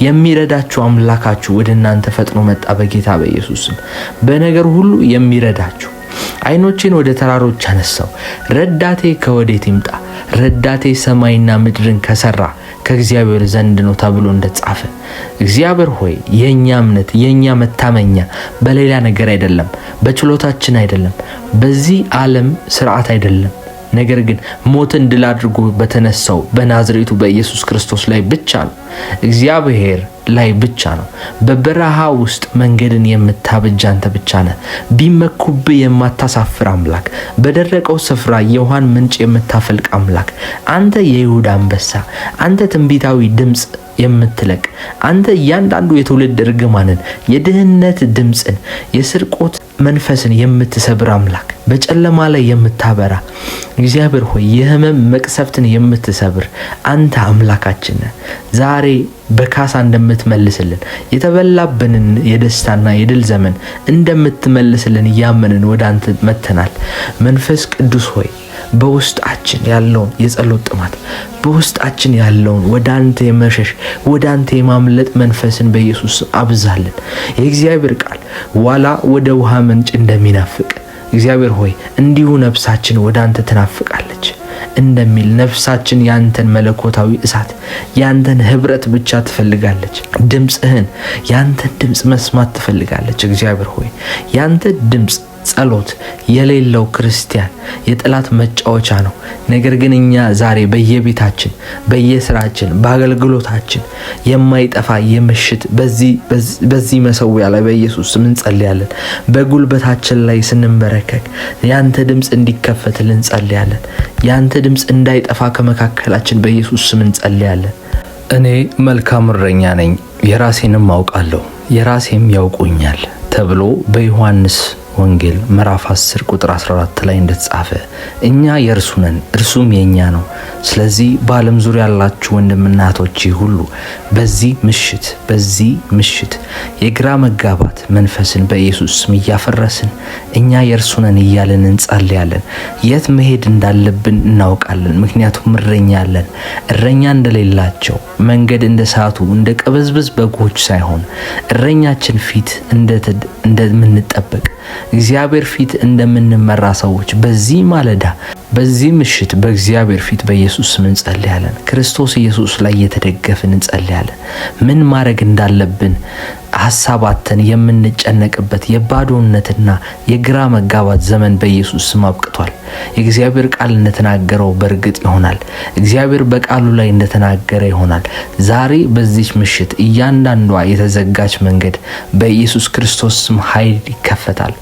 የሚረዳችሁ አምላካችሁ ወደ እናንተ ፈጥኖ መጣ። በጌታ በኢየሱስ ስም በነገር ሁሉ የሚረዳችሁ አይኖቼን ወደ ተራሮች አነሳው፣ ረዳቴ ከወዴት ይምጣ? ረዳቴ ሰማይና ምድርን ከሰራ ከእግዚአብሔር ዘንድ ነው ተብሎ እንደተጻፈ እግዚአብሔር ሆይ የኛ እምነት የኛ መታመኛ በሌላ ነገር አይደለም፣ በችሎታችን አይደለም፣ በዚህ ዓለም ስርዓት አይደለም። ነገር ግን ሞትን ድል አድርጎ በተነሳው በናዝሬቱ በኢየሱስ ክርስቶስ ላይ ብቻ ነው። እግዚአብሔር ላይ ብቻ ነው። በበረሃ ውስጥ መንገድን የምታበጅ አንተ ብቻ ነህ። ቢመኩብህ የማታሳፍር አምላክ፣ በደረቀው ስፍራ የውሃን ምንጭ የምታፈልቅ አምላክ፣ አንተ የይሁዳ አንበሳ፣ አንተ ትንቢታዊ ድምጽ የምትለቅ አንተ እያንዳንዱ የትውልድ እርግማንን፣ የድህነት ድምጽን፣ የስርቆት መንፈስን የምትሰብር አምላክ፣ በጨለማ ላይ የምታበራ እግዚአብሔር ሆይ የህመም መቅሰፍትን የምትሰብር አንተ አምላካችን ነህ። ዛሬ በካሳ እንደምትመልስልን የተበላብንን የደስታና የድል ዘመን እንደምትመልስልን እያመንን ወደ አንተ መተናል። መንፈስ ቅዱስ ሆይ በውስጣችን ያለውን የጸሎት ጥማት፣ በውስጣችን ያለውን ወደ አንተ የመሸሽ ወደ አንተ የማምለጥ መንፈስን በኢየሱስ አብዛልን። የእግዚአብሔር ቃል ዋላ ወደ ውሃ ምንጭ እንደሚናፍቅ እግዚአብሔር ሆይ እንዲሁ ነፍሳችን ወደ አንተ ትናፍቃለች እንደሚል ነፍሳችን ያንተን መለኮታዊ እሳት ያንተን ህብረት ብቻ ትፈልጋለች። ድምጽህን ያንተን ድምጽ መስማት ትፈልጋለች። እግዚአብሔር ሆይ ያንተ ድምጽ ጸሎት የሌለው ክርስቲያን የጠላት መጫወቻ ነው። ነገር ግን እኛ ዛሬ በየቤታችን፣ በየስራችን፣ በአገልግሎታችን የማይጠፋ የምሽት በዚህ መሰዊያ ላይ በኢየሱስ ስም እንጸልያለን። በጉልበታችን ላይ ስንበረከክ ያንተ ድምጽ እንዲከፈትልን እንጸልያለን። ያንተ ድምጽ እንዳይጠፋ ከመካከላችን በኢየሱስ ስም እንጸልያለን። እኔ መልካም እረኛ ነኝ፣ የራሴንም አውቃለሁ፣ የራሴም ያውቁኛል ተብሎ በዮሐንስ ወንጌል ምዕራፍ 10 ቁጥር 14 ላይ እንደተጻፈ እኛ የእርሱ ነን፣ እርሱም የኛ ነው። ስለዚህ በዓለም ዙሪያ ያላችሁ ወንድምና እህቶቼ ሁሉ በዚህ ምሽት የግራ መጋባት መንፈስን በኢየሱስ ስም እያፈረስን እኛ የእርሱ ነን እያልን እንጸልያለን። የት መሄድ እንዳለብን እናውቃለን፣ ምክንያቱም እረኛ አለን። እረኛ እንደሌላቸው መንገድ እንደሳቱ እንደ ቀበዝበዝ በጎች ሳይሆን እረኛችን ፊት እንደምንጠበቅ እግዚአብሔር ፊት እንደምንመራ ሰዎች በዚህ ማለዳ በዚህ ምሽት በእግዚአብሔር ፊት በኢየሱስ ስም እንጸልያለን። ክርስቶስ ኢየሱስ ላይ የተደገፍን እንጸልያለን። ምን ማድረግ እንዳለብን ሐሳባትን የምንጨነቅበት የባዶነትና የግራ መጋባት ዘመን በኢየሱስ ስም አብቅቷል። የእግዚአብሔር ቃል እንደተናገረው በእርግጥ ይሆናል። እግዚአብሔር በቃሉ ላይ እንደተናገረ ይሆናል። ዛሬ በዚህ ምሽት እያንዳንዷ የተዘጋች መንገድ በኢየሱስ ክርስቶስ ስም ኃይል ይከፈታል።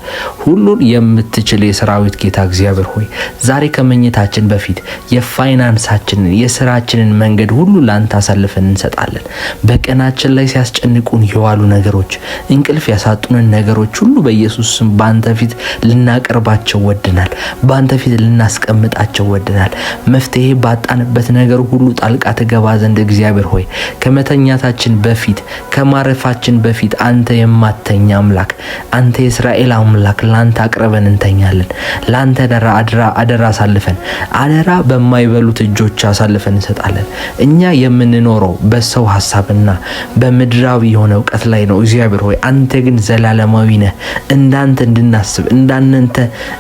ሁሉን የምትችል የሰራዊት ጌታ እግዚአብሔር ሆይ ዛሬ ከመኝታችን በፊት የፋይናንሳችንን የስራችንን መንገድ ሁሉ ላንተ አሳልፈን እንሰጣለን። በቀናችን ላይ ሲያስጨንቁን የዋሉ ነገሮች፣ እንቅልፍ ያሳጡንን ነገሮች ሁሉ በኢየሱስ ስም ባንተ ፊት ልናቀርባቸው ወድናል። ባንተ ፊት ልናስቀምጣቸው ወድናል። መፍትሄ ባጣንበት ነገር ሁሉ ጣልቃ ትገባ ዘንድ እግዚአብሔር ሆይ ከመተኛታችን በፊት ከማረፋችን በፊት አንተ የማተኛ አምላክ፣ አንተ የእስራኤል አምላክ ላንተ አቅርበን እንተኛለን። ላንተ አደራ አሳልፈን አደራ በማይበሉት እጆች አሳልፈን እንሰጣለን። እኛ የምንኖረው በሰው ሐሳብና በምድራዊ የሆነ እውቀት ላይ ነው። እግዚአብሔር ሆይ አንተ ግን ዘላለማዊ ነህ። እንዳንተ እንድናስብ እንዳንተ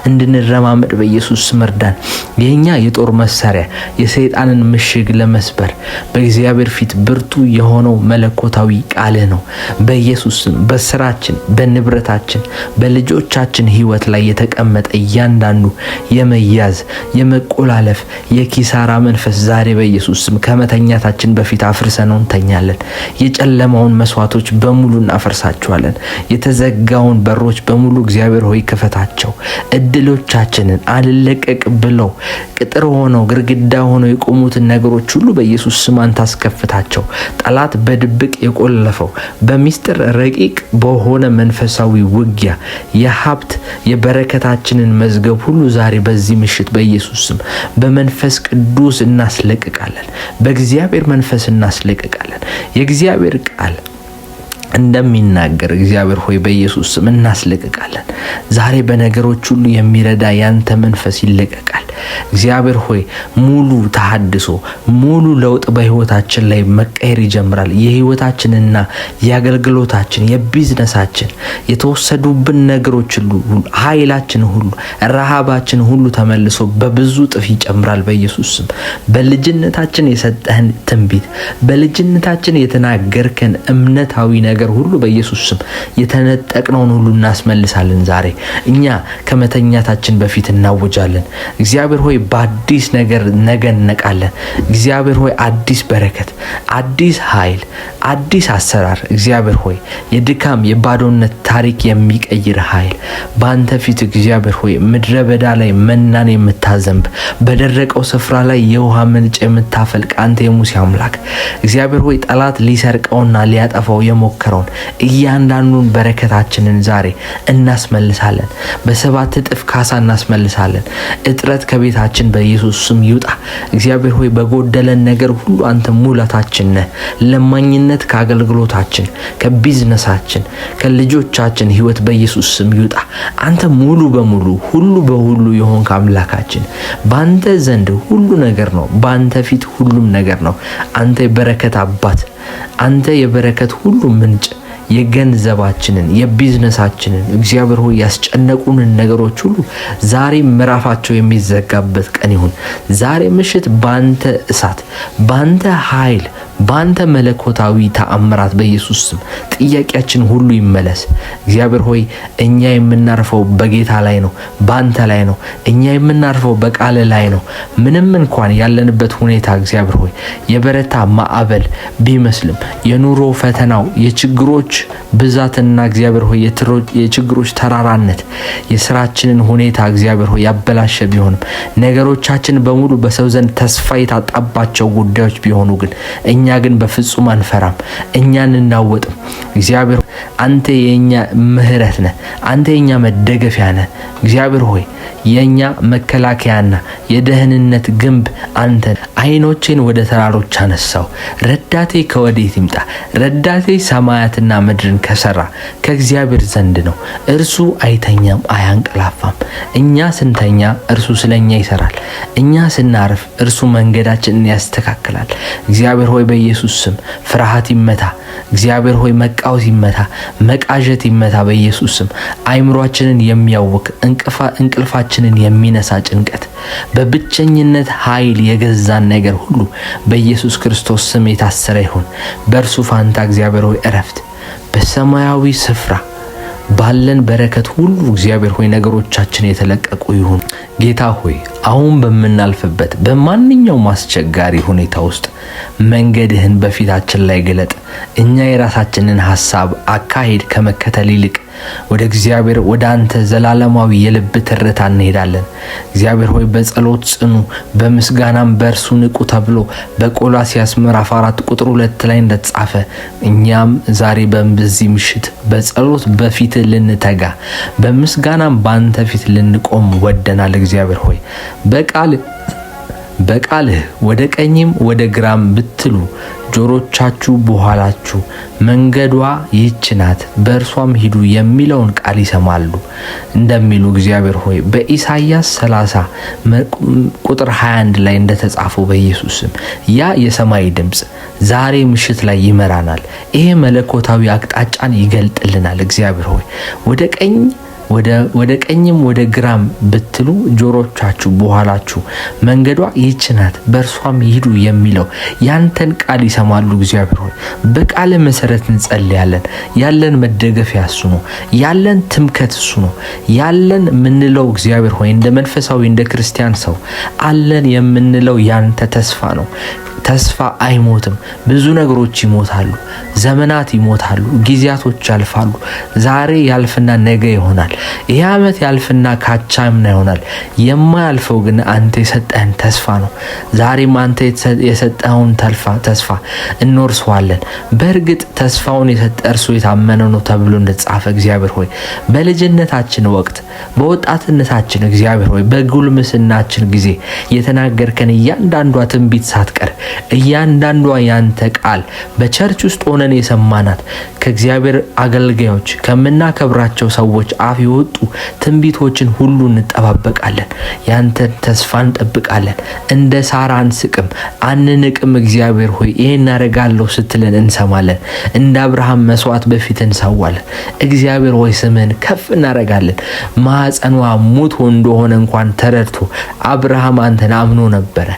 እንድንረማመድ በኢየሱስ ስም እርዳን። የኛ የጦር መሳሪያ የሰይጣንን ምሽግ ለመስበር በእግዚአብሔር ፊት ብርቱ የሆነው መለኮታዊ ቃልህ ነው። በኢየሱስ ስም በስራችን፣ በንብረታችን፣ በልጆቻችን ህይወት ላይ የተቀመጠ እያንዳንዱ የመያዝ የመቆላለፍ የኪሳራ መንፈስ ዛሬ በኢየሱስ ስም ከመተኛታችን በፊት አፍርሰነው እንተኛለን። የጨለማውን መስዋዕቶች በሙሉ እናፈርሳቸዋለን። የተዘጋውን በሮች በሙሉ እግዚአብሔር ሆይ ክፈታቸው። እድሎቻችንን አልለቀቅ ብለው ቅጥር ሆነው ግርግዳ ሆነው የቆሙትን ነገሮች ሁሉ በኢየሱስ ስም አንተ አስከፍታቸው። ጠላት በድብቅ የቆለፈው በሚስጥር ረቂቅ በሆነ መንፈሳዊ ውጊያ የሀብት የበረከታችንን መዝገብ ሁሉ ዛሬ በዚህ ምሽት በኢየሱስ ስም በመንፈስ ቅዱስ እናስለቅቃለን። በእግዚአብሔር መንፈስ እናስለቅቃለን። የእግዚአብሔር ቃል እንደሚናገር እግዚአብሔር ሆይ በኢየሱስ ስም እናስለቅቃለን። ዛሬ በነገሮች ሁሉ የሚረዳ ያንተ መንፈስ ይለቀቃል። እግዚአብሔር ሆይ ሙሉ ተሐድሶ ሙሉ ለውጥ በህይወታችን ላይ መቀየር ይጀምራል። የህይወታችንና የአገልግሎታችን የቢዝነሳችን የተወሰዱብን ነገሮች ሁሉ ኃይላችን ሁሉ ረሃባችን ሁሉ ተመልሶ በብዙ ጥፍ ይጨምራል በኢየሱስ ስም። በልጅነታችን የሰጠህን ትንቢት በልጅነታችን የተናገርከን እምነታዊ ነገር ሁሉ በኢየሱስ ስም የተነጠቅነውን ሁሉ እናስመልሳለን። ዛሬ እኛ ከመተኛታችን በፊት እናውጃለን። እግዚአብሔር ሆይ በአዲስ ነገር ነገ እንነቃለን። እግዚአብሔር ሆይ አዲስ በረከት፣ አዲስ ኃይል፣ አዲስ አሰራር እግዚአብሔር ሆይ የድካም የባዶነት ታሪክ የሚቀይር ኃይል በአንተ ፊት እግዚአብሔር ሆይ ምድረ በዳ ላይ መናን የምታዘንብ በደረቀው ስፍራ ላይ የውሃ ምንጭ የምታፈልቅ አንተ የሙሴ አምላክ እግዚአብሔር ሆይ ጠላት ሊሰርቀውና ሊያጠፋው የሞከረውን እያንዳንዱን በረከታችንን ዛሬ እናስመልሳለን። በሰባት እጥፍ ካሳ እናስመልሳለን። እጥረት ከቤታችን በኢየሱስ ስም ይውጣ። እግዚአብሔር ሆይ በጎደለን ነገር ሁሉ አንተ ሙላታችን ነህ። ለማኝነት ከአገልግሎታችን፣ ከቢዝነሳችን፣ ከልጆቻችን ህይወት በኢየሱስ ስም ይውጣ። አንተ ሙሉ በሙሉ ሁሉ በሁሉ የሆንክ አምላካችን ባንተ ዘንድ ሁሉ ነገር ነው። ባንተ ፊት ሁሉም ነገር ነው። አንተ የበረከት አባት፣ አንተ የበረከት ሁሉ ምንጭ የገንዘባችንን የቢዝነሳችንን እግዚአብሔር ሆይ ያስጨነቁንን ነገሮች ሁሉ ዛሬ ምዕራፋቸው የሚዘጋበት ቀን ይሁን። ዛሬ ምሽት ባንተ እሳት፣ ባንተ ኃይል፣ በአንተ መለኮታዊ ተአምራት በኢየሱስ ስም ጥያቄያችን ሁሉ ይመለስ። እግዚአብሔር ሆይ እኛ የምናርፈው በጌታ ላይ ነው፣ በአንተ ላይ ነው። እኛ የምናርፈው በቃል ላይ ነው። ምንም እንኳን ያለንበት ሁኔታ እግዚአብሔር ሆይ የበረታ ማዕበል ቢመስልም የኑሮ ፈተናው የችግሮች ብዛትና እግዚአብሔር ሆይ የችግሮች ተራራነት የስራችንን ሁኔታ እግዚአብሔር ሆይ ያበላሸ ቢሆንም ነገሮቻችን በሙሉ በሰው ዘንድ ተስፋ የታጣባቸው ጉዳዮች ቢሆኑ ግን እኛ ግን በፍጹም አንፈራም፣ እኛ እንናወጥም። እግዚአብሔር አንተ የኛ ምህረት ነህ፣ አንተ የኛ መደገፊያ ነህ። እግዚአብሔር ሆይ የኛ መከላከያና የደህንነት ግንብ አንተ። አይኖቼን ወደ ተራሮች አነሳው፣ ረዳቴ ከወዴት ይምጣ? ረዳቴ ሰማያትና ምድርን ከሰራ ከእግዚአብሔር ዘንድ ነው። እርሱ አይተኛም አያንቀላፋም። እኛ ስንተኛ እርሱ ስለኛ ይሰራል፣ እኛ ስናርፍ እርሱ መንገዳችንን ያስተካክላል። እግዚአብሔር ሆይ በኢየሱስ ስም ፍርሃት ይመታ። እግዚአብሔር ሆይ መቃወስ ይመታ፣ መቃዠት ይመታ በኢየሱስ ስም። አይምሯችንን የሚያውክ እንቅልፋችንን የሚነሳ ጭንቀት፣ በብቸኝነት ኃይል የገዛን ነገር ሁሉ በኢየሱስ ክርስቶስ ስም የታሰረ ይሁን። በእርሱ ፋንታ እግዚአብሔር ሆይ እረፍት በሰማያዊ ስፍራ ባለን በረከት ሁሉ እግዚአብሔር ሆይ ነገሮቻችን የተለቀቁ ይሁን። ጌታ ሆይ አሁን በምናልፍበት በማንኛውም አስቸጋሪ ሁኔታ ውስጥ መንገድህን በፊታችን ላይ ግለጥ። እኛ የራሳችንን ሐሳብ አካሄድ ከመከተል ይልቅ ወደ እግዚአብሔር ወደ አንተ ዘላለማዊ የልብ ትርታ እንሄዳለን። እግዚአብሔር ሆይ በጸሎት ጽኑ፣ በምስጋናም በእርሱ ንቁ ተብሎ በቆላስይስ ምዕራፍ 4 ቁጥር 2 ላይ እንደተጻፈ እኛም ዛሬ በዚህ ምሽት በጸሎት በፊት ልንተጋ በምስጋናም በአንተ ፊት ልንቆም ወደናል። እግዚአብሔር ሆይ በቃልህ ወደ ቀኝም ወደ ግራም ብትሉ ጆሮቻችሁ በኋላችሁ መንገዷ ይህች ናት በእርሷም ሂዱ የሚለውን ቃል ይሰማሉ እንደሚሉ እግዚአብሔር ሆይ በኢሳይያስ 30 ቁጥር 21 ላይ እንደተጻፈው በኢየሱስ ስም ያ የሰማይ ድምጽ ዛሬ ምሽት ላይ ይመራናል። ይሄ መለኮታዊ አቅጣጫን ይገልጥልናል። እግዚአብሔር ሆይ ወደ ቀኝም ወደ ግራም ብትሉ ጆሮቻችሁ በኋላችሁ መንገዷ ይህች ናት በእርሷም ይሂዱ የሚለው ያንተን ቃል ይሰማሉ። እግዚአብሔር ሆይ በቃል መሰረት እንጸልያለን። ያለን መደገፊያ እሱ ነው። ያለን ትምከት እሱ ነው። ያለን የምንለው እግዚአብሔር ሆይ እንደ መንፈሳዊ እንደ ክርስቲያን ሰው አለን የምንለው ያንተ ተስፋ ነው። ተስፋ አይሞትም። ብዙ ነገሮች ይሞታሉ፣ ዘመናት ይሞታሉ፣ ጊዜያቶች ያልፋሉ። ዛሬ ያልፍና ነገ ይሆናል። ይህ ዓመት ያልፍና ካቻምና ይሆናል። የማያልፈው ግን አንተ የሰጠህን ተስፋ ነው። ዛሬም አንተ የሰጠኸውን ተስፋ እንወርሰዋለን። በእርግጥ ተስፋውን የሰጠ እርሱ የታመነ ነው ተብሎ እንደተጻፈ እግዚአብሔር ሆይ በልጅነታችን ወቅት በወጣትነታችን እግዚአብሔር ሆይ በጉልምስናችን ጊዜ የተናገርከን እያንዳንዷ ትንቢት ሳትቀር እያንዳንዷ ያንተ ቃል በቸርች ውስጥ ሆነን የሰማናት ከእግዚአብሔር አገልጋዮች ከምናከብራቸው ሰዎች አፍ የወጡ ትንቢቶችን ሁሉ እንጠባበቃለን። ያንተን ተስፋ እንጠብቃለን። እንደ ሳራ አንስቅም አንንቅም። እግዚአብሔር ሆይ ይሄን አደርጋለሁ ስትለን እንሰማለን። እንደ አብርሃም መስዋዕት በፊት እንሰዋለን። እግዚአብሔር ሆይ ስምህን ከፍ እናደርጋለን። ማህፀኗ ሙት እንደሆነ እንኳን ተረድቶ አብርሃም አንተን አምኖ ነበረ።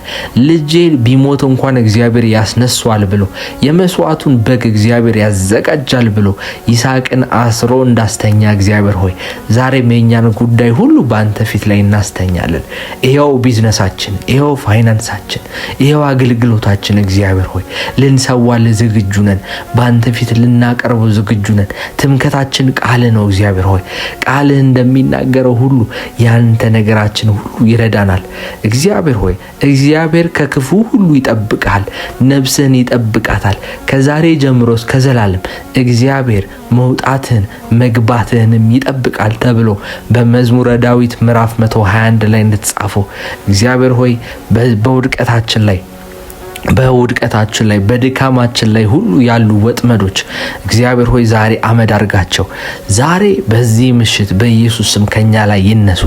ልጄ ቢሞት እንኳን እግዚአብሔር ያስነሳዋል ብሎ የመስዋዕቱን በግ እግዚአብሔር ያዘጋጃል ብሎ ይስሐቅን አስሮ እንዳስተኛ እግዚአብሔር ሆይ ዛሬም የኛን ጉዳይ ሁሉ በአንተ ፊት ላይ እናስተኛለን። ይሄው ቢዝነሳችን፣ ይሄው ፋይናንሳችን፣ ይሄው አገልግሎታችን እግዚአብሔር ሆይ ልንሰዋል ዝግጁ ነን። በአንተ ፊት ልናቀርበው ዝግጁ ነን። ትምከታችን ቃል ነው። እግዚአብሔር ሆይ ቃል እንደሚናገረው ሁሉ ያንተ ነገራችን ሁሉ ይረዳናል። እግዚአብሔር ሆይ እግዚአብሔር ከክፉ ሁሉ ይጠብቃል፣ ነፍስህን ይጠብቃታል ከዛሬ ጀምሮ እስከ ዘላለም። እግዚአብሔር መውጣትህን መግባትህንም ይጠብቃል ተብሎ በመዝሙረ ዳዊት ምዕራፍ 121 ላይ እንደተጻፈው እግዚአብሔር ሆይ በውድቀታችን ላይ በድካማችን ላይ ሁሉ ያሉ ወጥመዶች እግዚአብሔር ሆይ ዛሬ አመድ አርጋቸው። ዛሬ በዚህ ምሽት በኢየሱስ ስም ከኛ ላይ ይነሱ።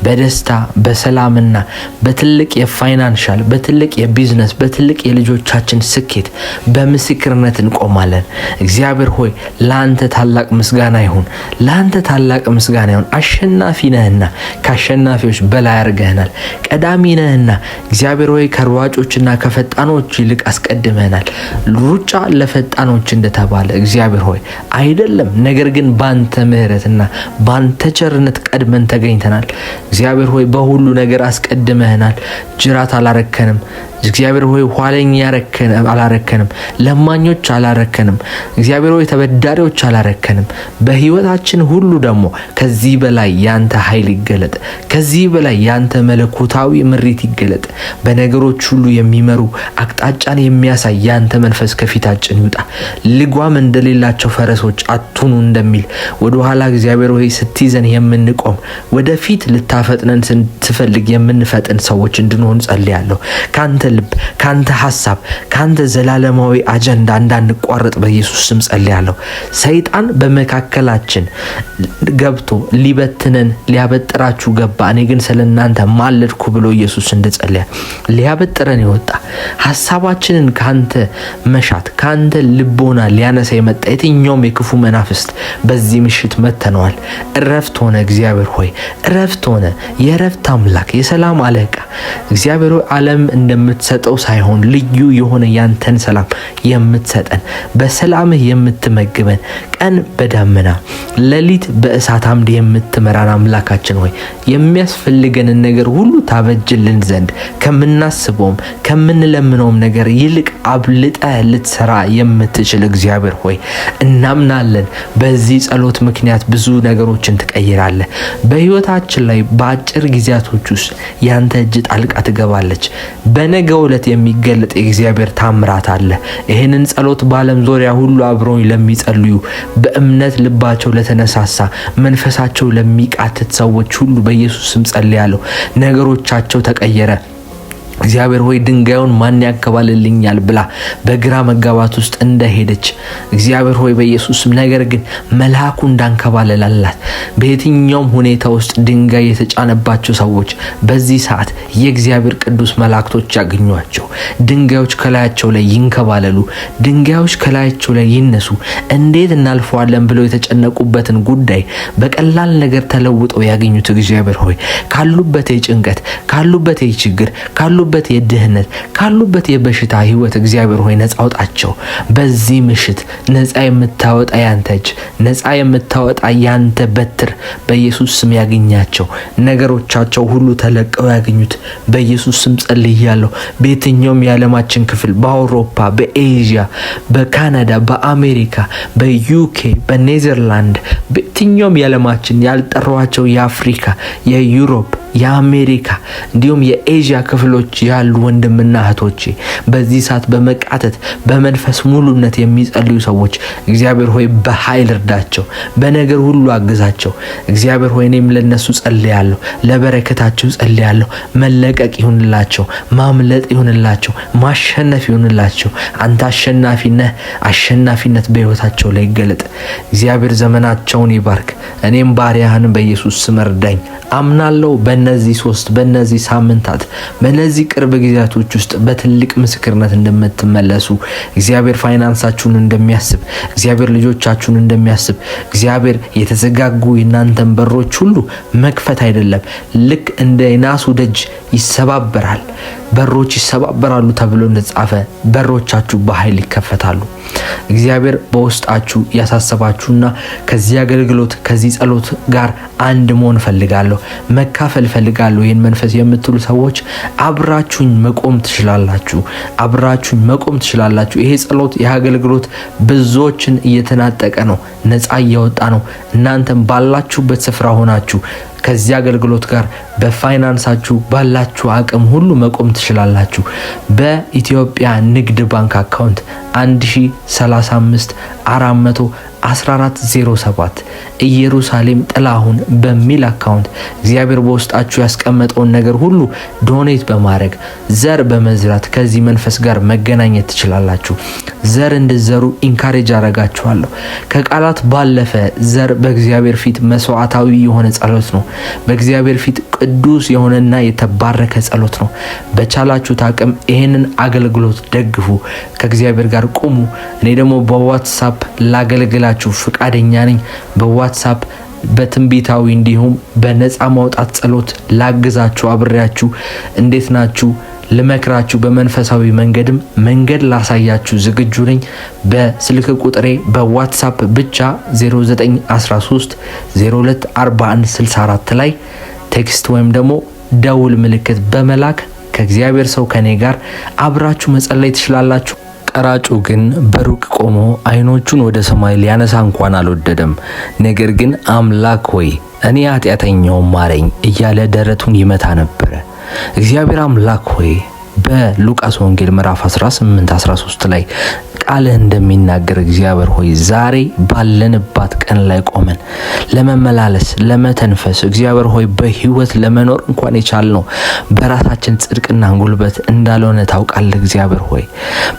በደስታ በሰላምና በትልቅ የፋይናንሻል በትልቅ የቢዝነስ በትልቅ የልጆቻችን ስኬት በምስክርነት እንቆማለን። እግዚአብሔር ሆይ ለአንተ ታላቅ ምስጋና ይሁን፣ ለአንተ ታላቅ ምስጋና ይሁን። አሸናፊ ነህና ከአሸናፊዎች በላይ አርገህናል። ቀዳሚ ነህና እግዚአብሔር ሆይ ከሯጮችና ከፈጣኖች ከፈጣኖች ይልቅ አስቀድመናል። ሩጫ ለፈጣኖች እንደተባለ እግዚአብሔር ሆይ አይደለም፣ ነገር ግን ባንተ ምሕረትና ባንተ ቸርነት ቀድመን ተገኝተናል። እግዚአብሔር ሆይ በሁሉ ነገር አስቀድመናል። ጅራት አላረከንም። እግዚአብሔር ሆይ ኋለኛ አላረከንም። ለማኞች አላረከንም። እግዚአብሔር ሆይ ተበዳሪዎች አላረከንም። በህይወታችን ሁሉ ደግሞ ከዚህ በላይ ያንተ ኃይል ይገለጥ። ከዚህ በላይ ያንተ መለኮታዊ ምሪት ይገለጥ። በነገሮች ሁሉ የሚመሩ አቅጣጫን የሚያሳይ ያንተ መንፈስ ከፊታችን ይውጣ። ልጓም እንደሌላቸው ፈረሶች አትሁኑ እንደሚል ወደ ኋላ እግዚአብሔር ሆይ ስትይዘን የምንቆም ወደፊት ልታፈጥነን ስትፈልግ የምንፈጥን ሰዎች እንድንሆን ጸልያለሁ። ካንተ ልብ፣ ካንተ ሐሳብ፣ ካንተ ዘላለማዊ አጀንዳ እንዳንቋረጥ በኢየሱስ ስም ጸልያለሁ። ሰይጣን በመካከላችን ገብቶ ሊበትነን ሊያበጥራችሁ ገባ፣ እኔ ግን ስለናንተ ማለድኩ ብሎ ኢየሱስ እንደጸለየ ሊያበጥረን ይወጣ ሐሳባችንን ካንተ መሻት ካንተ ልቦና ሊያነሳ የመጣ የትኛውም የክፉ መናፍስት በዚህ ምሽት መተነዋል። እረፍት ሆነ እግዚአብሔር ሆይ እረፍት ሆነ። የእረፍት አምላክ የሰላም አለቃ እግዚአብሔር ሆይ ዓለም እንደምትሰጠው ሳይሆን ልዩ የሆነ ያንተን ሰላም የምትሰጠን በሰላምህ የምትመግበን ቀን በዳመና ሌሊት በእሳት አምድ የምትመራን አምላካችን ሆይ የሚያስፈልገንን ነገር ሁሉ ታበጅልን ዘንድ ከምናስበውም ከምንለምነውም ነገር ይልቅ አብልጠ ልትሰራ የምትችል እግዚአብሔር ሆይ እናምናለን። በዚህ ጸሎት ምክንያት ብዙ ነገሮችን ትቀይራለህ። በህይወታችን ላይ በአጭር ጊዜያቶች ውስጥ ያንተ እጅ ጣልቃ ትገባለች። በነገው ዕለት የሚገለጥ የእግዚአብሔር ታምራት አለ። ይህንን ጸሎት በዓለም ዙሪያ ሁሉ አብረውኝ ለሚጸልዩ በእምነት ልባቸው ለተነሳሳ መንፈሳቸው ለሚቃትት ሰዎች ሁሉ በኢየሱስ ስም ጸልያለሁ። ነገሮቻቸው ተቀየረ። እግዚአብሔር ሆይ ድንጋዩን ማን ያከባልልኛል ብላ በግራ መጋባት ውስጥ እንደሄደች እግዚአብሔር ሆይ በኢየሱስም ነገር ግን መልአኩ እንዳንከባለላላት በየትኛውም ሁኔታ ውስጥ ድንጋይ የተጫነባቸው ሰዎች በዚህ ሰዓት የእግዚአብሔር ቅዱስ መላእክቶች ያገኟቸው። ድንጋዮች ከላያቸው ላይ ይንከባለሉ። ድንጋዮች ከላያቸው ላይ ይነሱ። እንዴት እናልፈዋለን ብለው የተጨነቁበትን ጉዳይ በቀላል ነገር ተለውጠው ያገኙት እግዚአብሔር ሆይ ካሉበት የጭንቀት ካሉበት የችግር ካሉበት የድህነት ካሉበት የበሽታ ህይወት እግዚአብሔር ሆይ ነፃ አውጣቸው። በዚህ ምሽት ነፃ የምታወጣ ያንተ እጅ፣ ነፃ የምታወጣ ያንተ በትር በኢየሱስ ስም ያገኛቸው። ነገሮቻቸው ሁሉ ተለቀው ያገኙት በኢየሱስ ስም ጸልያለሁ። በየትኛውም የዓለማችን ክፍል በአውሮፓ፣ በኤዥያ፣ በካናዳ፣ በአሜሪካ፣ በዩኬ፣ በኔዘርላንድ በየትኛውም የዓለማችን ያልጠሯቸው የአፍሪካ፣ የዩሮፕ፣ የአሜሪካ እንዲሁም የኤዥያ ክፍሎች ያሉ ወንድምና እህቶቼ በዚህ ሰዓት በመቃተት በመንፈስ ሙሉነት የሚጸልዩ ሰዎች እግዚአብሔር ሆይ በኃይል እርዳቸው፣ በነገር ሁሉ አግዛቸው። እግዚአብሔር ሆይ እኔም ለነሱ ጸልያለሁ፣ ለበረከታቸው ጸልያለሁ። መለቀቅ ይሁንላቸው፣ ማምለጥ ይሁንላቸው፣ ማሸነፍ ይሁንላቸው። አንተ አሸናፊ ነህ። አሸናፊነት በህይወታቸው ላይ ይገለጥ። እግዚአብሔር ዘመናቸውን ይባርክ። እኔም ባሪያህን በኢየሱስ ስም እርዳኝ። አምናለሁ በእነዚህ ሳምንታት በእነዚህ ቅርብ ጊዜያቶች ውስጥ በትልቅ ምስክርነት እንደምትመለሱ እግዚአብሔር ፋይናንሳችሁን እንደሚያስብ እግዚአብሔር ልጆቻችሁን እንደሚያስብ እግዚአብሔር የተዘጋጉ የናንተን በሮች ሁሉ መክፈት አይደለም ልክ እንደ ናሱ ደጅ ይሰባበራል በሮች ይሰባበራሉ ተብሎ እንደተጻፈ በሮቻችሁ በኃይል ይከፈታሉ። እግዚአብሔር በውስጣችሁ ያሳሰባችሁና ከዚህ አገልግሎት ከዚህ ጸሎት ጋር አንድ መሆን ፈልጋለሁ መካፈል ፈልጋለሁ ይህን መንፈስ የምትሉ ሰዎች አብራችሁኝ መቆም ትችላላችሁ። ይሄ ጸሎት ይሄ አገልግሎት ብዙዎችን እየተናጠቀ ነው፣ ነፃ እያወጣ ነው። እናንተም ባላችሁበት ስፍራ ሆናችሁ ከዚህ አገልግሎት ጋር በፋይናንሳችሁ ባላችሁ አቅም ሁሉ መቆም ትችላላችሁ። በኢትዮጵያ ንግድ ባንክ አካውንት 1035 41407 ኢየሩሳሌም ጥላሁን በሚል አካውንት እግዚአብሔር በውስጣችሁ ያስቀመጠውን ነገር ሁሉ ዶኔት በማድረግ ዘር በመዝራት ከዚህ መንፈስ ጋር መገናኘት ትችላላችሁ። ዘር እንድዘሩ ኢንካሬጅ አረጋችኋለሁ። ከቃላት ባለፈ ዘር በእግዚአብሔር ፊት መስዋዕታዊ የሆነ ጸሎት ነው። በእግዚአብሔር ፊት ቅዱስ የሆነና የተባረከ ጸሎት ነው። በቻላችሁት አቅም ይሄንን አገልግሎት ደግፉ፣ ከእግዚአብሔር ጋር ቁሙ። እኔ ደግሞ በዋትስአፕ ላገልግላችሁ ፍቃደኛ ነኝ። በዋትስአፕ በትንቢታዊ እንዲሁም በነፃ ማውጣት ጸሎት ላግዛችሁ አብሬያችሁ እንዴት ናችሁ ልመክራችሁ በመንፈሳዊ መንገድም መንገድ ላሳያችሁ ዝግጁ ነኝ። በስልክ ቁጥሬ በዋትስአፕ ብቻ 0913 024164 ላይ ቴክስት ወይም ደግሞ ደውል ምልክት በመላክ ከእግዚአብሔር ሰው ከኔ ጋር አብራችሁ መጸለይ ትችላላችሁ። ቀራጩ ግን በሩቅ ቆሞ አይኖቹን ወደ ሰማይ ሊያነሳ እንኳን አልወደደም። ነገር ግን አምላክ ሆይ እኔ ኃጢአተኛው ማረኝ እያለ ደረቱን ይመታ ነበረ። እግዚአብሔር አምላክ ሆይ በሉቃስ ወንጌል ምዕራፍ 18-13 ላይ ቃልህ እንደሚናገር እግዚአብሔር ሆይ ዛሬ ባለንባት ቀን ላይ ቆመን ለመመላለስ ለመተንፈስ እግዚአብሔር ሆይ በህይወት ለመኖር እንኳን የቻልነው በራሳችን ጽድቅና ጉልበት እንዳልሆነ ታውቃለህ። እግዚአብሔር ሆይ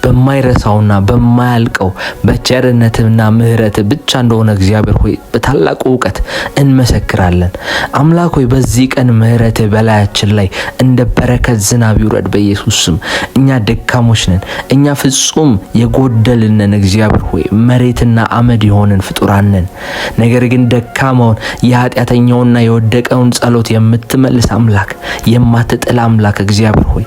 በማይረሳውና በማያልቀው በቸርነትና ምሕረት ብቻ እንደሆነ እግዚአብሔር ሆይ በታላቁ ዕውቀት እንመሰክራለን። አምላክ ሆይ በዚህ ቀን ምሕረት በላያችን ላይ እንደ በረከት ዝናብ ይውረድ በኢየሱስ ስም። እኛ ደካሞች ነን፣ እኛ ፍጹም የጎደልነን እግዚአብሔር ሆይ መሬትና አመድ የሆነን ፍጡራን ነን። ነገር ግን ደካማውን የኃጢአተኛውና የወደቀውን ጸሎት የምትመልስ አምላክ፣ የማትጥል አምላክ እግዚአብሔር ሆይ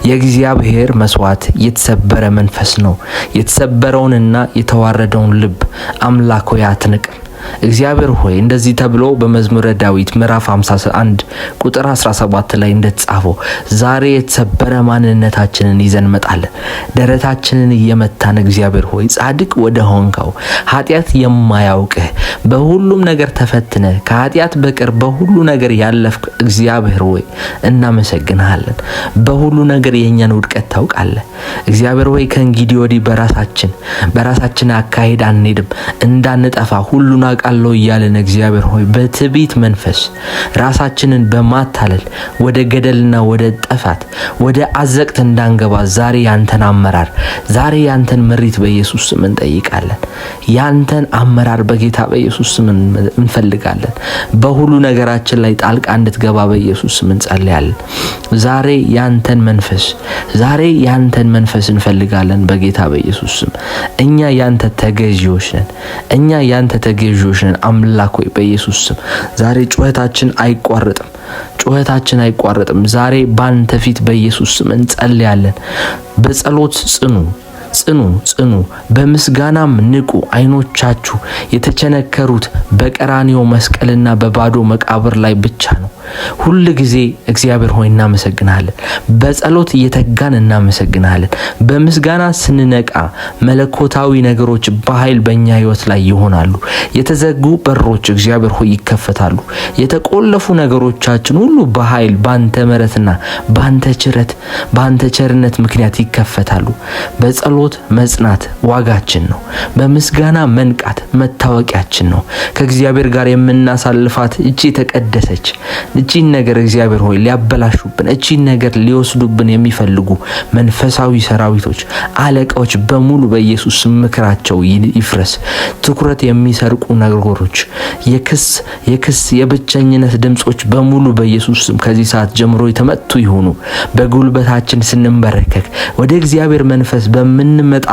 የእግዚአብሔር መስዋዕት የተሰበረ መንፈስ ነው። የተሰበረውንና የተዋረደውን ልብ አምላክ ሆይ አትንቅም። እግዚአብሔር ሆይ እንደዚህ ተብሎ በመዝሙረ ዳዊት ምዕራፍ 51 ቁጥር 17 ላይ እንደተጻፈው ዛሬ የተሰበረ ማንነታችንን ይዘን መጣለን። ደረታችንን እየመታን እግዚአብሔር ሆይ ጻድቅ ወደ ሆንከው ኃጢአት የማያውቅህ በሁሉም ነገር ተፈትነ ከኃጢአት በቀር በሁሉ ነገር ያለፍክ እግዚአብሔር ሆይ እናመሰግንሃለን። በሁሉ ነገር የኛን ውድቀት ታውቃለህ። እግዚአብሔር ሆይ ከእንግዲህ ወዲህ በራሳችን አካሄድ አንሄድም፣ እንዳንጠፋ ሁሉን አውቃለሁ እያለን እግዚአብሔር ሆይ በትዕቢት መንፈስ ራሳችንን በማታለል ወደ ገደልና ወደ ጥፋት ወደ አዘቅት እንዳንገባ ዛሬ ያንተን አመራር ዛሬ ያንተን ምሪት በኢየሱስ ስም እንጠይቃለን። ያንተን አመራር በጌታ በኢየሱስ ስም እንፈልጋለን። በሁሉ ነገራችን ላይ ጣልቃ እንድትገባ በኢየሱስ ስም እንጸልያለን። ዛሬ ያንተን መንፈስ እንፈልጋለን በጌታ በኢየሱስ ስም። እኛ ያንተ ተገዢዎች ነን። አምላክ ሆይ በኢየሱስ ስም ዛሬ ጩኸታችን አይቋረጥም። ዛሬ ባንተ ፊት በኢየሱስ ስም እንጸልያለን። በጸሎት ጽኑ፣ በምስጋናም ንቁ። አይኖቻችሁ የተቸነከሩት በቀራንዮ መስቀልና በባዶ መቃብር ላይ ብቻ ነው። ሁሉ ጊዜ እግዚአብሔር ሆይ እናመሰግናለን። በጸሎት እየተጋን እናመሰግናለን። በምስጋና ስንነቃ መለኮታዊ ነገሮች በኃይል በእኛ ህይወት ላይ ይሆናሉ። የተዘጉ በሮች እግዚአብሔር ሆይ ይከፈታሉ። የተቆለፉ ነገሮቻችን ሁሉ በኃይል ባንተ ምሕረትና ባንተ ቸርነት ምክንያት ይከፈታሉ። በጸሎት መጽናት ዋጋችን ነው። በምስጋና መንቃት መታወቂያችን ነው። ከእግዚአብሔር ጋር የምናሳልፋት እቺ ተቀደሰች እቺን ነገር እግዚአብሔር ሆይ ሊያበላሹብን እቺን ነገር ሊወስዱብን የሚፈልጉ መንፈሳዊ ሰራዊቶች አለቃዎች በሙሉ በኢየሱስ ምክራቸው ይፍረስ። ትኩረት የሚሰርቁ ነገሮች የክስ የብቸኝነት ድምጾች በሙሉ በኢየሱስ ስም ከዚህ ሰዓት ጀምሮ የተመቱ ይሁኑ። በጉልበታችን ስንንበረከክ ወደ እግዚአብሔር መንፈስ በምንመጣ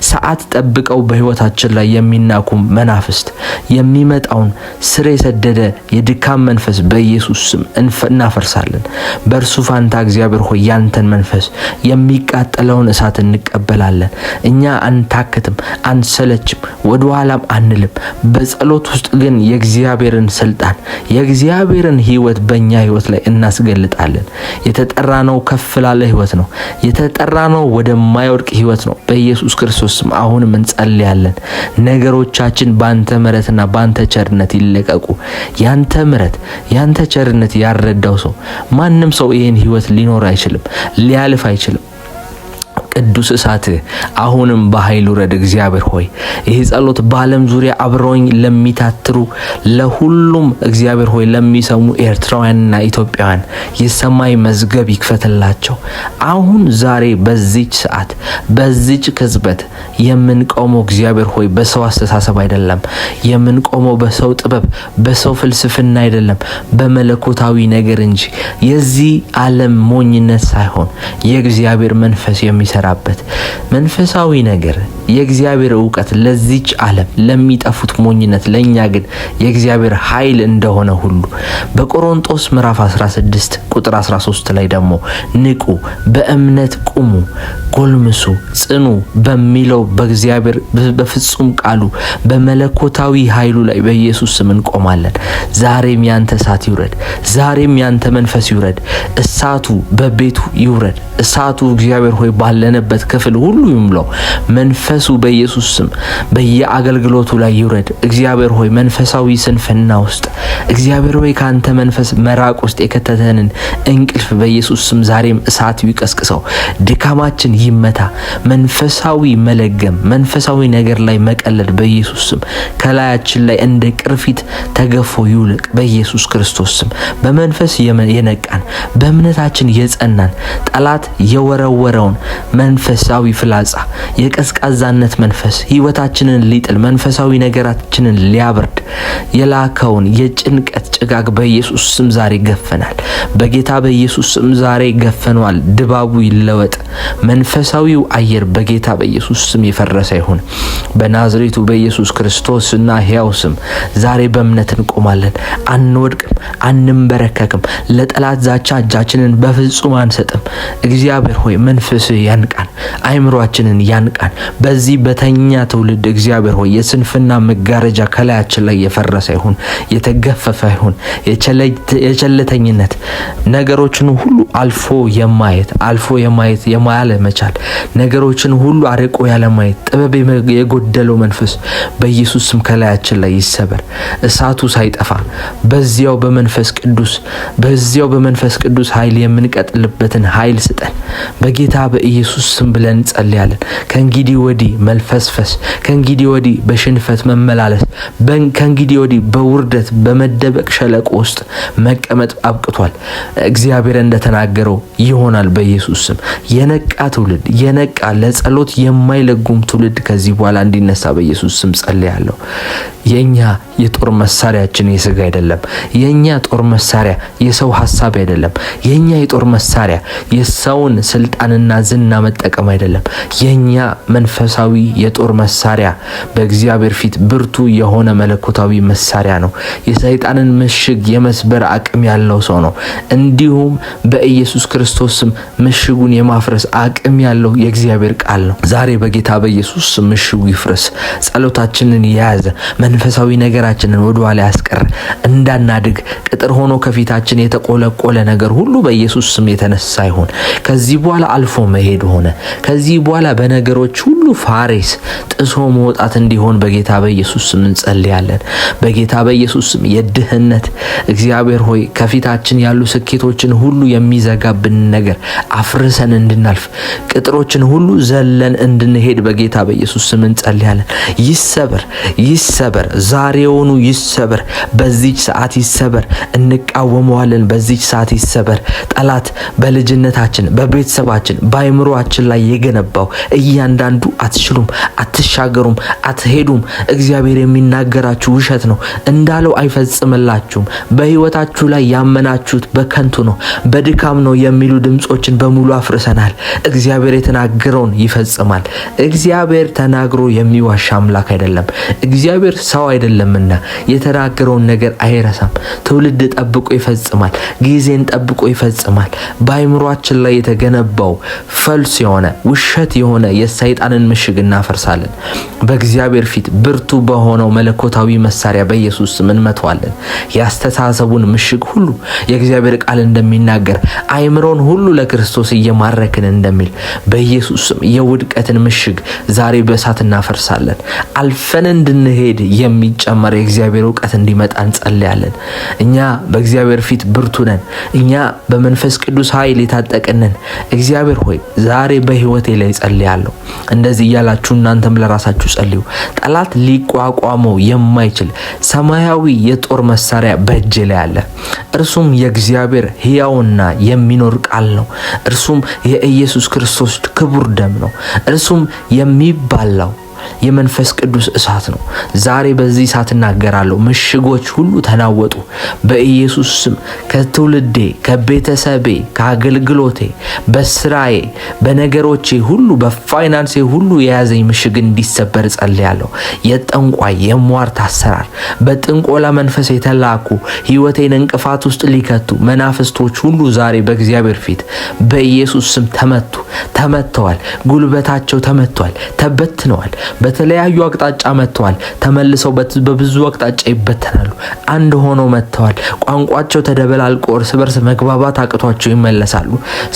ሰዓት ጠብቀው በህይወታችን ላይ የሚናኩ መናፍስት የሚመጣውን ስር የሰደደ የድካም መንፈስ በኢየሱስ ስም እናፈርሳለን። በእርሱ ፋንታ እግዚአብሔር ሆይ ያንተን መንፈስ የሚቃጠለውን እሳት እንቀበላለን። እኛ አንታክትም፣ አንሰለችም፣ ወደ ኋላም አንልም። በጸሎት ውስጥ ግን የእግዚአብሔርን ስልጣን የእግዚአብሔርን ህይወት በእኛ ህይወት ላይ እናስገልጣለን። የተጠራነው ከፍ ላለ ህይወት ነው። የተጠራነው ወደማይወድቅ ህይወት ነው። በኢየሱስ ክርስቶስ ስም አሁንም እንጸልያለን። ነገሮቻችን ባንተ ምሕረትና ባንተ ቸርነት ይለቀቁ። ያንተ ምሕረት ያንተ ቸርነት ያረዳው ሰው ማንም ሰው ይሄን ህይወት ሊኖር አይችልም፣ ሊያልፍ አይችልም። ቅዱስ እሳት አሁንም በኃይል ወረድ። እግዚአብሔር ሆይ ይህ ጸሎት በዓለም ዙሪያ አብረውኝ ለሚታትሩ ለሁሉም እግዚአብሔር ሆይ ለሚሰሙ ኤርትራውያንና ኢትዮጵያውያን የሰማይ መዝገብ ይክፈትላቸው። አሁን ዛሬ በዚች ሰዓት በዚች ቅጽበት የምንቆመው እግዚአብሔር ሆይ በሰው አስተሳሰብ አይደለም የምንቆመው፣ በሰው ጥበብ በሰው ፍልስፍና አይደለም፣ በመለኮታዊ ነገር እንጂ የዚህ ዓለም ሞኝነት ሳይሆን የእግዚአብሔር መንፈስ የሚሰራ የምንመራበት መንፈሳዊ ነገር የእግዚአብሔር ዕውቀት ለዚች ዓለም ለሚጠፉት ሞኝነት ለኛ ግን የእግዚአብሔር ኃይል እንደሆነ ሁሉ በቆሮንቶስ ምዕራፍ 16 ቁጥር 13 ላይ ደግሞ ንቁ፣ በእምነት ቁሙ፣ ጎልምሱ፣ ጽኑ በሚለው በእግዚአብሔር በፍጹም ቃሉ በመለኮታዊ ኃይሉ ላይ በኢየሱስ ስም እንቆማለን። ዛሬም ያንተ እሳት ይውረድ። ዛሬም ያንተ መንፈስ ይውረድ። እሳቱ በቤቱ ይውረድ። እሳቱ እግዚአብሔር ሆይ ባለነበት ክፍል ሁሉ ይምለው። መንፈሱ በኢየሱስ ስም በየአገልግሎቱ ላይ ይውረድ። እግዚአብሔር ሆይ መንፈሳዊ ስንፍና ውስጥ እግዚአብሔር ሆይ ካንተ መንፈስ መራቅ ውስጥ የከተተንን እንቅልፍ በኢየሱስ ስም ዛሬም እሳት ይቀስቅሰው። ድካማችን ይመታ። መንፈሳዊ መለገም፣ መንፈሳዊ ነገር ላይ መቀለድ በኢየሱስ ስም ከላያችን ላይ እንደ ቅርፊት ተገፎ ይውልቅ በኢየሱስ ክርስቶስ ስም። በመንፈስ የነቃን በእምነታችን የጸናን ጠላት የወረወረውን መንፈሳዊ ፍላጻ የቀዝቃዛነት መንፈስ ህይወታችንን ሊጥል መንፈሳዊ ነገራችንን ሊያበርድ የላከውን የጭንቀት ጭጋግ በኢየሱስ ስም ዛሬ ገፈናል። በጌታ በኢየሱስ ስም ዛሬ ገፈኗል። ድባቡ ይለወጥ። መንፈሳዊው አየር በጌታ በኢየሱስ ስም የፈረሰ ይሁን። በናዝሬቱ በኢየሱስ ክርስቶስና ሕያው ስም ዛሬ በእምነት እንቆማለን። አንወድቅም፣ አንንበረከክም። ለጠላት ዛቻ እጃችንን በፍጹም አንሰጥም። እግዚአብሔር ሆይ መንፈስ ያንቃን፣ አይምሮአችንን ያንቃን። በዚህ በተኛ ትውልድ እግዚአብሔር ሆይ የስንፍና መጋረጃ ከላያችን ላይ የፈረሰ ይሁን፣ የተገፈፈ ይሁን። የቸለተኝነት ነገሮችን ሁሉ አልፎ የማየት የማያለ መቻል ነገሮችን ሁሉ አርቆ ያለ ማየት ጥበብ የጎደለው መንፈስ በኢየሱስ ስም ከላያችን ላይ ይሰበር። እሳቱ ሳይጠፋ በዚያው በመንፈስ ቅዱስ ኃይል የምንቀጥልበትን ኃይል ስጠን በጌታ በኢየሱስ ስም ብለን እንጸልያለን። ከእንግዲህ ወዲህ መልፈስፈስ፣ ከእንግዲህ ወዲህ በሽንፈት መመላለስ፣ ከእንግዲህ ወዲህ በውርደት በመደበቅ ሸለቆ ውስጥ መቀመጥ አብቅቷል። እግዚአብሔር እንደተናገረው ይሆናል በኢየሱስ ስም። የነቃ ትውልድ፣ የነቃ ለጸሎት የማይለጉም ትውልድ ከዚህ በኋላ እንዲነሳ በኢየሱስ ስም ጸልያለሁ። የኛ የጦር መሳሪያችን የሥጋ አይደለም። የኛ ጦር መሳሪያ የሰው ሐሳብ አይደለም። የኛ የጦር መሳሪያ የሰውን ስልጣንና ዝና መጠቀም አይደለም። የኛ መንፈሳዊ የጦር መሳሪያ በእግዚአብሔር ፊት ብርቱ የሆነ መለኮታዊ መሳሪያ ነው። የሰይጣንን ምሽግ የመስበር አቅም ያለው ሰው ነው። እንዲሁም በኢየሱስ ክርስቶስ ስም ምሽጉን የማፍረስ አቅም ያለው የእግዚአብሔር ቃል ነው። ዛሬ በጌታ በኢየሱስ ስም ምሽጉ ይፍረስ። ጸሎታችንን የያዘ መንፈሳዊ ነገራችንን ወደ ኋላ ያስቀረ እንዳናድግ ቅጥር ሆኖ ከፊታችን የተቆለቆለ ነገር ሁሉ በኢየሱስ ስም የተነሳ ይሁን። ከዚህ በኋላ አልፎ መሄድ ሆነ። ከዚህ በኋላ በነገሮች ሁሉ ፋሬስ ጥሶ መውጣት እንዲሆን በጌታ በኢየሱስ ስም እንጸልያለን። በጌታ በኢየሱስ ስም የድህነት እግዚአብሔር ሆይ ከፊታችን ያሉ ስኬቶችን ሁሉ የሚዘጋብን ነገር አፍርሰን እንድናልፍ ቅጥሮችን ሁሉ ዘለን እንድንሄድ በጌታ በኢየሱስ ስም እንጸልያለን። ይሰበር፣ ዛሬውኑ ይሰበር። በዚች ሰዓት ይሰበር። እንቃወመዋለን። በዚች ሰዓት ይሰበር። ጠላት በልጅነታችን፣ በቤተሰባችን፣ በአይምሮአችን ላይ የገነባው እያንዳንዱ አትችሉም፣ አትሻገሩም፣ አትሄዱም፣ እግዚአብሔር የሚናገራችሁ ውሸት ነው እንዳለው አይፈጽምላችሁም፣ በህይወታችሁ ላይ ያመናችሁት በከንቱ ነው፣ በድካም ነው የሚሉ ድምጾችን በሙሉ አፍርሰናል። እግዚአብሔር የተናገረውን ይፈጽማል። እግዚአብሔር ተናግሮ የሚዋሽ አምላክ አይደለም። እግዚአብሔር ሰው አይደለምና የተናገረውን ነገር አይረሳም። ትውልድ ጠብቆ ይፈጽማል። ጊዜን ጠብቆ ይፈጽማል። በአይምሮአችን ላይ የተገነባው ፈልስ የሆነ ውሸት የሆነ የሰይጣንን ምሽግ እናፈርሳለን። በእግዚአብሔር ፊት ብርቱ በሆነው መለኮታዊ መሳሪያ በኢየሱስ ስም እንመታዋለን። ያስተሳሰቡን ምሽግ ሁሉ የእግዚአብሔር ቃል እንደሚናገር አይምሮን ሁሉ ለክርስቶስ እየማረክን እንደሚል በኢየሱስ ስም የውድቀትን ምሽግ ዛሬ በእሳት እናፈርሳለን። አልፈን እንድንሄድ የሚጨመር የእግዚአብሔር ዕውቀት እንዲመጣ እንጸልያለን። እኛ በእግዚአብሔር ፊት ብርቱ ነን። እኛ በመንፈስ ቅዱስ ኃይል የታጠቅን ነን። እግዚአብሔር ሆይ ዛሬ በህይወቴ ላይ ጸልያለሁ። እንደዚህ እያላችሁ እናንተም ለራሳችሁ ጸልዩ። ጠላት ሊቋቋመው የማይችል ሰማያዊ የጦር መሳሪያ በእጄ ላይ አለ። እርሱም የእግዚአብሔር ሕያውና የሚኖር ቃል ነው። እርሱም የኢየሱስ ክርስቶስ ክቡር ደም ነው። እርሱም የሚባላው የመንፈስ ቅዱስ እሳት ነው። ዛሬ በዚህ እሳት እናገራለሁ፣ ምሽጎች ሁሉ ተናወጡ በኢየሱስ ስም። ከትውልዴ፣ ከቤተሰቤ፣ ከአገልግሎቴ፣ በስራዬ፣ በነገሮቼ ሁሉ፣ በፋይናንሴ ሁሉ የያዘኝ ምሽግ እንዲሰበር ጸልያለሁ። የጠንቋይ የሟርት አሰራር፣ በጥንቆላ መንፈስ የተላኩ ህይወቴን እንቅፋት ውስጥ ሊከቱ መናፍስቶች ሁሉ ዛሬ በእግዚአብሔር ፊት በኢየሱስ ስም ተመተዋል። ጉልበታቸው ተመቷል፣ ተበትነዋል። በተለያዩ አቅጣጫ መጥተዋል። ተመልሰው በብዙ አቅጣጫ ይበተናሉ። አንድ ሆነው መጥተዋል። ቋንቋቸው ተደበላልቆ እርስ በርስ መግባባት አቅቷቸው ይመለሳሉ።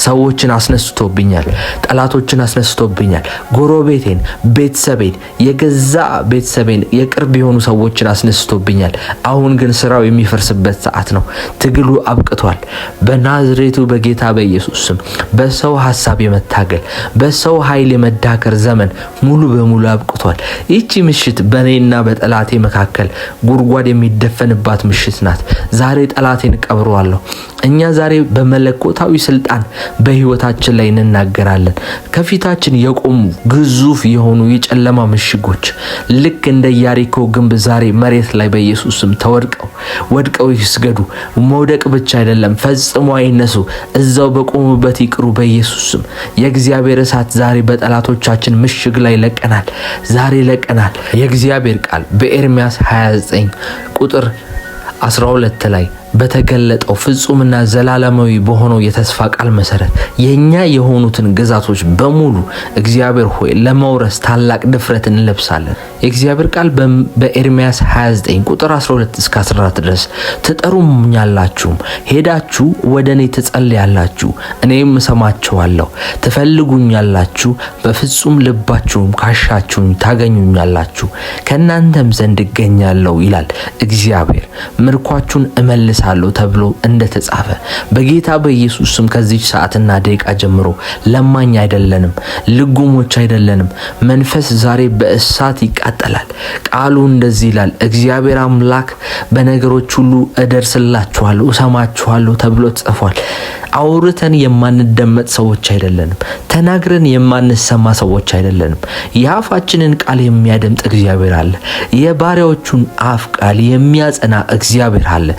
ሰዎችን አስነስቶብኛል፣ ጠላቶችን አስነስቶብኛል። ጎረቤቴን፣ ቤተሰቤን፣ የገዛ ቤተሰቤን፣ የቅርብ የሆኑ ሰዎችን አስነስቶብኛል። አሁን ግን ስራው የሚፈርስበት ሰዓት ነው። ትግሉ አብቅቷል። በናዝሬቱ በጌታ በኢየሱስ ስም በሰው ሐሳብ የመታገል በሰው ኃይል የመዳከር ዘመን ሙሉ በሙሉ አብቅቷል። ይህች ምሽት በኔና በጠላቴ መካከል ጉድጓድ የሚደፈንባት ምሽት ናት። ዛሬ ጠላቴን ቀብረዋለሁ። እኛ ዛሬ በመለኮታዊ ስልጣን በህይወታችን ላይ እንናገራለን። ከፊታችን የቆሙ ግዙፍ የሆኑ የጨለማ ምሽጎች ልክ እንደ ኢያሪኮ ግንብ ዛሬ መሬት ላይ በኢየሱስ ስም ወድቀው ይስገዱ። መውደቅ ብቻ አይደለም፣ ፈጽሞ አይነሱ፣ እዛው በቆሙበት ይቅሩ በኢየሱስ ስም። የእግዚአብሔር እሳት ዛሬ በጠላቶቻችን ምሽግ ላይ ዛሬ ለቀናል። የእግዚአብሔር ቃል በኤርምያስ 29 ቁጥር 12 ላይ በተገለጠው ፍጹምና ዘላለማዊ በሆነው የተስፋ ቃል መሰረት የኛ የሆኑትን ግዛቶች በሙሉ እግዚአብሔር ሆይ ለመውረስ ታላቅ ድፍረት እንለብሳለን። የእግዚአብሔር ቃል በኤርምያስ 29 ቁጥር 12 እስከ 14 ድረስ ትጠሩኛላችሁ፣ ሄዳችሁ ወደኔ ትጸልያላችሁ፣ እኔም እሰማችኋለሁ፣ ትፈልጉኛላችሁ፣ በፍጹም ልባችሁም ካሻችሁኝ ታገኙኛላችሁ፣ ከእናንተም ዘንድ እገኛለሁ ይላል እግዚአብሔር። ምርኳችሁን እመልሳለሁ ተብሎ እንደተጻፈ በጌታ በኢየሱስ ስም ከዚህ ሰዓትና ደቂቃ ጀምሮ ለማኝ አይደለንም፣ ልጉሞች አይደለንም። መንፈስ ዛሬ በእሳት ይቃጠላል። ቃሉ እንደዚህ ይላል፣ እግዚአብሔር አምላክ በነገሮች ሁሉ እደርስላችኋለሁ፣ እሰማችኋለሁ ተብሎ ተጽፏል። አውርተን የማንደመጥ ሰዎች አይደለንም። ተናግረን የማንሰማ ሰዎች አይደለንም። የአፋችንን ቃል የሚያደምጥ እግዚአብሔር አለ። የባሪያዎቹን አፍ ቃል የሚያጸና እግዚአብሔር አለ።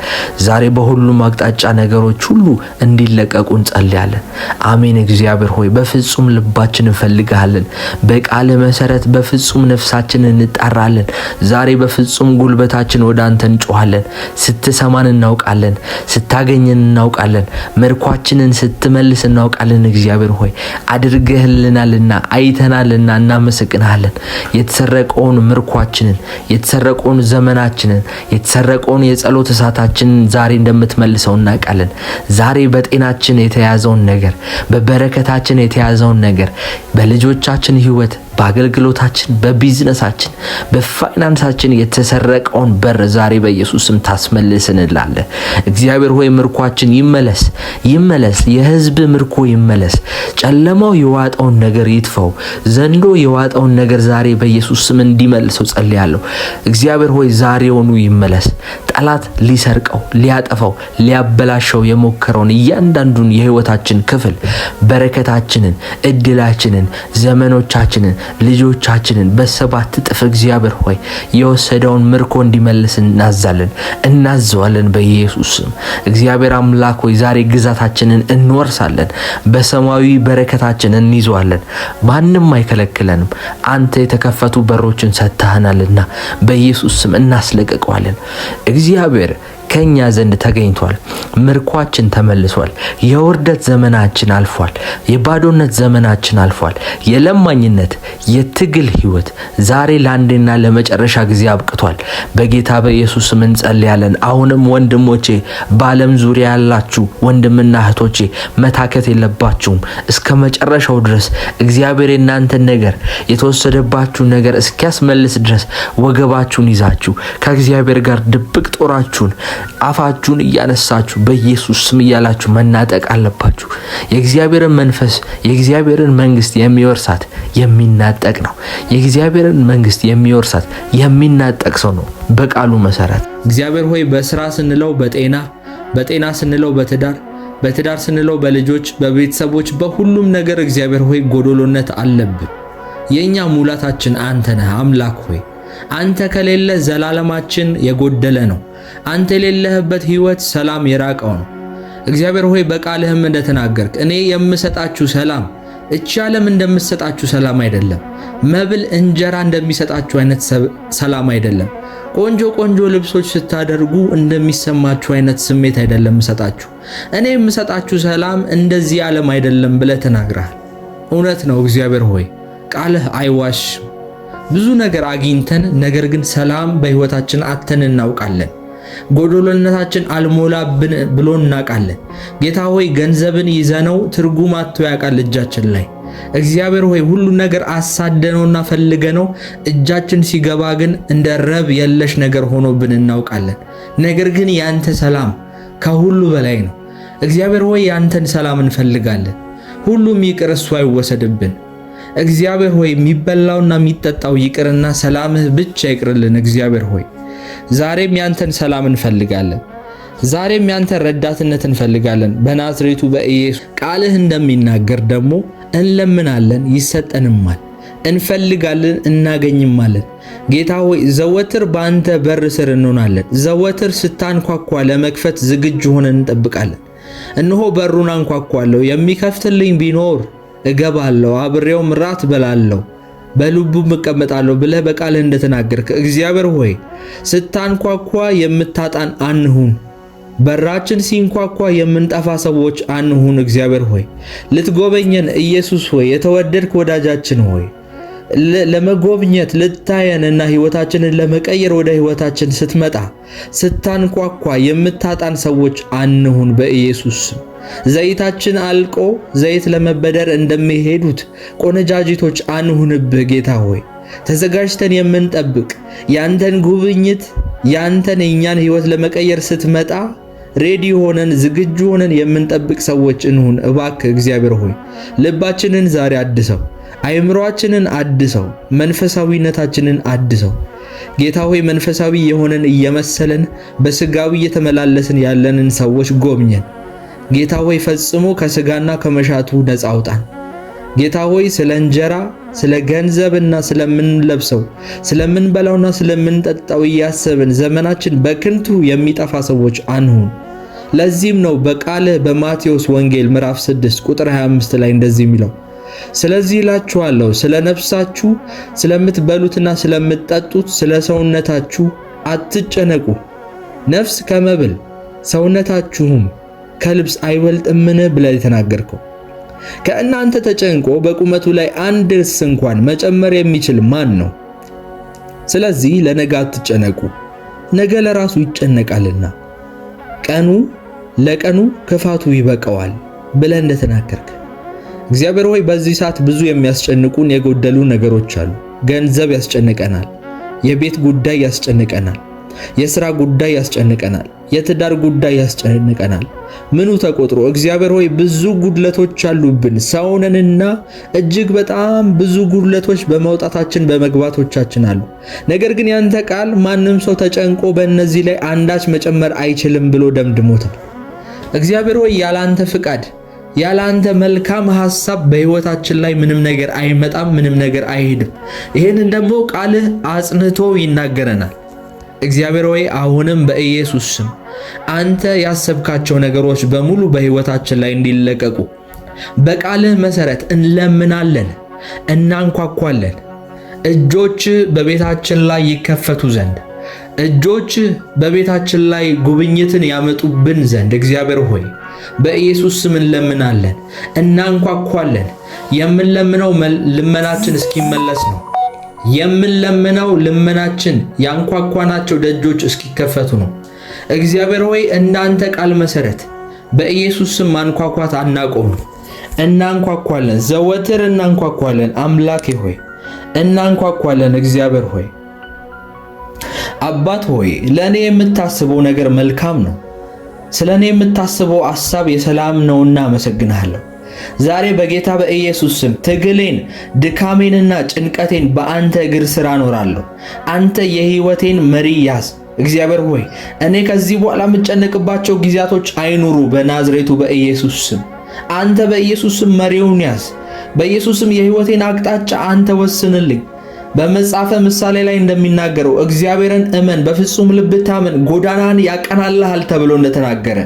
ዛሬ በሁሉም አቅጣጫ ነገሮች ሁሉ እንዲለቀቁ እንጸልያለን። አሜን። እግዚአብሔር ሆይ በፍጹም ልባችን እንፈልጋለን። በቃል መሰረት በፍጹም ነፍሳችን እንጣራለን። ዛሬ በፍጹም ጉልበታችን ወደ አንተ እንጮሃለን። ስትሰማን እናውቃለን፣ ስታገኘን እናውቃለን፣ ምርኳችንን ስትመልስ እናውቃለን። እግዚአብሔር ሆይ አድርገህልናልና አይተናልና እናመሰግናለን። የተሰረቀውን ምርኳችንን፣ የተሰረቀውን ዘመናችንን፣ የተሰረቀውን የጸሎት እሳታችንን ዛሬ እንደምትመልሰው እናውቃለን። ዛሬ በጤናችን የተያዘውን ነገር፣ በበረከታችን የተያዘውን ነገር፣ በልጆቻችን ህይወት፣ በአገልግሎታችን፣ በቢዝነሳችን፣ በፋይናንሳችን የተሰረቀውን በር ዛሬ በኢየሱስ ስም ታስመልስንላለን። እግዚአብሔር ሆይ ምርኳችን ይመለስ፣ የህዝብ ምርኮ ይመለስ። ጨለማው የዋጠውን ነገር ይጥፋው። ዘንዶ የዋጠውን ነገር ዛሬ በኢየሱስ ስም እንዲመልሰው ጸልያለሁ። እግዚአብሔር ሆይ ዛሬውኑ ይመለስ። ጠላት ሊሰርቀው፣ ሊያጠፋው፣ ሊያበላሸው የሞከረውን እያንዳንዱን የህይወታችን ክፍል፣ በረከታችንን፣ እድላችንን፣ ዘመኖቻችንን፣ ልጆቻችንን በሰባት እጥፍ እግዚአብሔር ሆይ የወሰደውን ምርኮ እንዲመልስ እናዘዋለን በኢየሱስ ስም። እግዚአብሔር አምላክ ሆይ ዛሬ ግዛታችንን እንወርሳለን። በሰማያዊ በረከታችን እንይዘዋለን። ማንም አይከለክለንም። አንተ የተከፈቱ በሮችን ሰጥተህናልና በኢየሱስ ስም እናስለቅቀዋለን። እግዚአብሔር ከኛ ዘንድ ተገኝቷል። ምርኳችን ተመልሷል። የውርደት ዘመናችን አልፏል። የባዶነት ዘመናችን አልፏል። የለማኝነት የትግል ህይወት ዛሬ ለአንዴና ለመጨረሻ ጊዜ አብቅቷል። በጌታ በኢየሱስ ስም እንጸልያለን። አሁንም ወንድሞቼ፣ በዓለም ዙሪያ ያላችሁ ወንድምና እህቶቼ መታከት የለባችሁም። እስከ መጨረሻው ድረስ እግዚአብሔር የእናንተን ነገር፣ የተወሰደባችሁ ነገር እስኪያስመልስ ድረስ ወገባችሁን ይዛችሁ ከእግዚአብሔር ጋር ድብቅ ጦራችሁን አፋችሁን እያነሳችሁ በኢየሱስ ስም እያላችሁ መናጠቅ አለባችሁ። የእግዚአብሔርን መንፈስ፣ የእግዚአብሔርን መንግስት የሚወርሳት የሚናጠቅ ነው። የእግዚአብሔርን መንግስት የሚወርሳት የሚናጠቅ ሰው ነው በቃሉ መሰረት። እግዚአብሔር ሆይ በስራ ስንለው በጤና ስንለው በትዳር ስንለው በልጆች፣ በቤተሰቦች፣ በሁሉም ነገር እግዚአብሔር ሆይ ጎዶሎነት አለብን። የኛ ሙላታችን አንተ ነህ አምላክ ሆይ። አንተ ከሌለ ዘላለማችን የጎደለ ነው። አንተ የሌለህበት ሕይወት ሰላም የራቀው ነው። እግዚአብሔር ሆይ በቃልህም እንደተናገርክ እኔ የምሰጣችሁ ሰላም እቺ ዓለም እንደምትሰጣችሁ ሰላም አይደለም። መብል እንጀራ እንደሚሰጣችሁ አይነት ሰላም አይደለም። ቆንጆ ቆንጆ ልብሶች ስታደርጉ እንደሚሰማችሁ አይነት ስሜት አይደለም የምሰጣችሁ። እኔ የምሰጣችሁ ሰላም እንደዚህ ዓለም አይደለም ብለህ ተናግረሃል። እውነት ነው እግዚአብሔር ሆይ ቃልህ አይዋሽም። ብዙ ነገር አግኝተን ነገር ግን ሰላም በሕይወታችን አተን እናውቃለን። ጎዶሎነታችን አልሞላብን ብሎ እናውቃለን። ጌታ ሆይ ገንዘብን ይዘነው ትርጉም አጥቶ ያውቃል እጃችን ላይ። እግዚአብሔር ሆይ ሁሉ ነገር አሳደነውና ፈልገነው እጃችን ሲገባ ግን እንደ ረብ የለሽ ነገር ሆኖብን እናውቃለን። ነገር ግን ያንተ ሰላም ከሁሉ በላይ ነው። እግዚአብሔር ሆይ ያንተን ሰላም እንፈልጋለን። ሁሉም ይቅር፣ እሱ አይወሰድብን። እግዚአብሔር ሆይ የሚበላውና የሚጠጣው ይቅርና ሰላምህ ብቻ ይቅርልን። እግዚአብሔር ሆይ ዛሬም ያንተን ሰላም እንፈልጋለን። ዛሬም ያንተን ረዳትነት እንፈልጋለን። በናዝሬቱ በኢየሱስ ቃልህ እንደሚናገር ደግሞ እንለምናለን ይሰጠንማል፣ እንፈልጋለን እናገኝማለን። ጌታ ሆይ ዘወትር በአንተ በር ስር እንሆናለን። ዘወትር ስታንኳኳ ለመክፈት ዝግጁ ሆነን እንጠብቃለን። እነሆ በሩን አንኳኳለሁ፣ የሚከፍትልኝ ቢኖር እገባለሁ፣ አብሬውም ራት በላለሁ፣ በልቡም እቀመጣለሁ ብለህ በቃልህ እንደተናገርክ እግዚአብሔር ሆይ ስታንኳኳ የምታጣን አንሁን። በራችን ሲንኳኳ የምንጠፋ ሰዎች አንሁን። እግዚአብሔር ሆይ ልትጎበኘን ኢየሱስ ሆይ የተወደድክ ወዳጃችን ሆይ ለመጎብኘት ልታየንና ሕይወታችንን ለመቀየር ወደ ሕይወታችን ስትመጣ ስታንኳኳ የምታጣን ሰዎች አንሁን በኢየሱስ ስም። ዘይታችን አልቆ ዘይት ለመበደር እንደሚሄዱት ቆነጃጅቶች አንሁንብህ ጌታ ሆይ። ተዘጋጅተን የምንጠብቅ ያንተን ጉብኝት ያንተን የኛን ሕይወት ለመቀየር ስትመጣ ሬዲ ሆነን ዝግጁ ሆነን የምንጠብቅ ሰዎች እንሁን እባክህ እግዚአብሔር ሆይ። ልባችንን ዛሬ አድሰው፣ አይምሮአችንን አድሰው፣ መንፈሳዊነታችንን አድሰው ጌታ ሆይ። መንፈሳዊ የሆነን እየመሰለን በስጋዊ እየተመላለስን ያለንን ሰዎች ጎብኘን ጌታ ሆይ። ፈጽሞ ከስጋና ከመሻቱ ነፃ አውጣን ጌታ ሆይ። ስለ እንጀራ ስለ ገንዘብና ስለምንለብሰው ስለምንበላውና ስለምንጠጣው እያሰብን ዘመናችን በክንቱ የሚጠፋ ሰዎች አንሁን። ለዚህም ነው በቃልህ በማቴዎስ ወንጌል ምዕራፍ 6 ቁጥር 25 ላይ እንደዚህ የሚለው ስለዚህ እላችኋለሁ ስለ ነፍሳችሁ ስለምትበሉትና ስለምትጠጡት ስለ ሰውነታችሁ አትጨነቁ። ነፍስ ከመብል ሰውነታችሁም ከልብስ አይበልጥምን ብለህ የተናገርከው ከእናንተ ተጨንቆ በቁመቱ ላይ አንድስ እንኳን መጨመር የሚችል ማን ነው? ስለዚህ ለነገ አትጨነቁ፣ ነገ ለራሱ ይጨነቃልና ቀኑ ለቀኑ ክፋቱ ይበቃዋል ብለህ እንደተናገርክ እግዚአብሔር ሆይ በዚህ ሰዓት ብዙ የሚያስጨንቁን የጎደሉ ነገሮች አሉ። ገንዘብ ያስጨንቀናል፣ የቤት ጉዳይ ያስጨንቀናል፣ የሥራ ጉዳይ ያስጨንቀናል፣ የትዳር ጉዳይ ያስጨንቀናል። ምኑ ተቆጥሮ እግዚአብሔር ሆይ ብዙ ጉድለቶች አሉብን። ሰውነንና እጅግ በጣም ብዙ ጉድለቶች በመውጣታችን በመግባቶቻችን አሉ። ነገር ግን ያንተ ቃል ማንም ሰው ተጨንቆ በእነዚህ ላይ አንዳች መጨመር አይችልም ብሎ ደምድሞታል። እግዚአብሔር ሆይ ያላንተ ፍቃድ ያላንተ መልካም ሐሳብ በሕይወታችን ላይ ምንም ነገር አይመጣም፣ ምንም ነገር አይሄድም። ይህንን ደግሞ ቃልህ አጽንቶ ይናገረናል። እግዚአብሔር ሆይ አሁንም በኢየሱስ ስም አንተ ያሰብካቸው ነገሮች በሙሉ በሕይወታችን ላይ እንዲለቀቁ በቃልህ መሰረት እንለምናለን፣ እናንኳኳለን። እጆች በቤታችን ላይ ይከፈቱ ዘንድ እጆች በቤታችን ላይ ጉብኝትን ያመጡብን ዘንድ እግዚአብሔር ሆይ በኢየሱስ ስም እንለምናለን፣ እናንኳኳለን። የምንለምነው ልመናችን እስኪመለስ ነው። የምንለምነው ልመናችን ያንኳኳናቸው ደጆች እስኪከፈቱ ነው። እግዚአብሔር ሆይ እንዳንተ ቃል መሰረት በኢየሱስ ስም ማንኳኳት አናቆም፣ እናንኳኳለን። ዘወትር እናንኳኳለን። አምላኬ ሆይ እናንኳኳለን። እግዚአብሔር ሆይ አባት ሆይ ለእኔ የምታስበው ነገር መልካም ነው። ስለ እኔ የምታስበው ሐሳብ የሰላም ነውና አመሰግንሃለሁ። ዛሬ በጌታ በኢየሱስ ስም ትግሌን፣ ድካሜንና ጭንቀቴን በአንተ እግር ስር አኖራለሁ። አንተ የሕይወቴን መሪ ያዝ። እግዚአብሔር ሆይ እኔ ከዚህ በኋላ የምጨነቅባቸው ጊዜያቶች አይኑሩ። በናዝሬቱ በኢየሱስ ስም አንተ በኢየሱስ ስም መሪውን ያዝ። በኢየሱስም የሕይወቴን አቅጣጫ አንተ ወስንልኝ። በመጽሐፈ ምሳሌ ላይ እንደሚናገረው እግዚአብሔርን እመን፣ በፍጹም ልብ ታመን፣ ጎዳናን ያቀናልሃል ተብሎ እንደተናገረ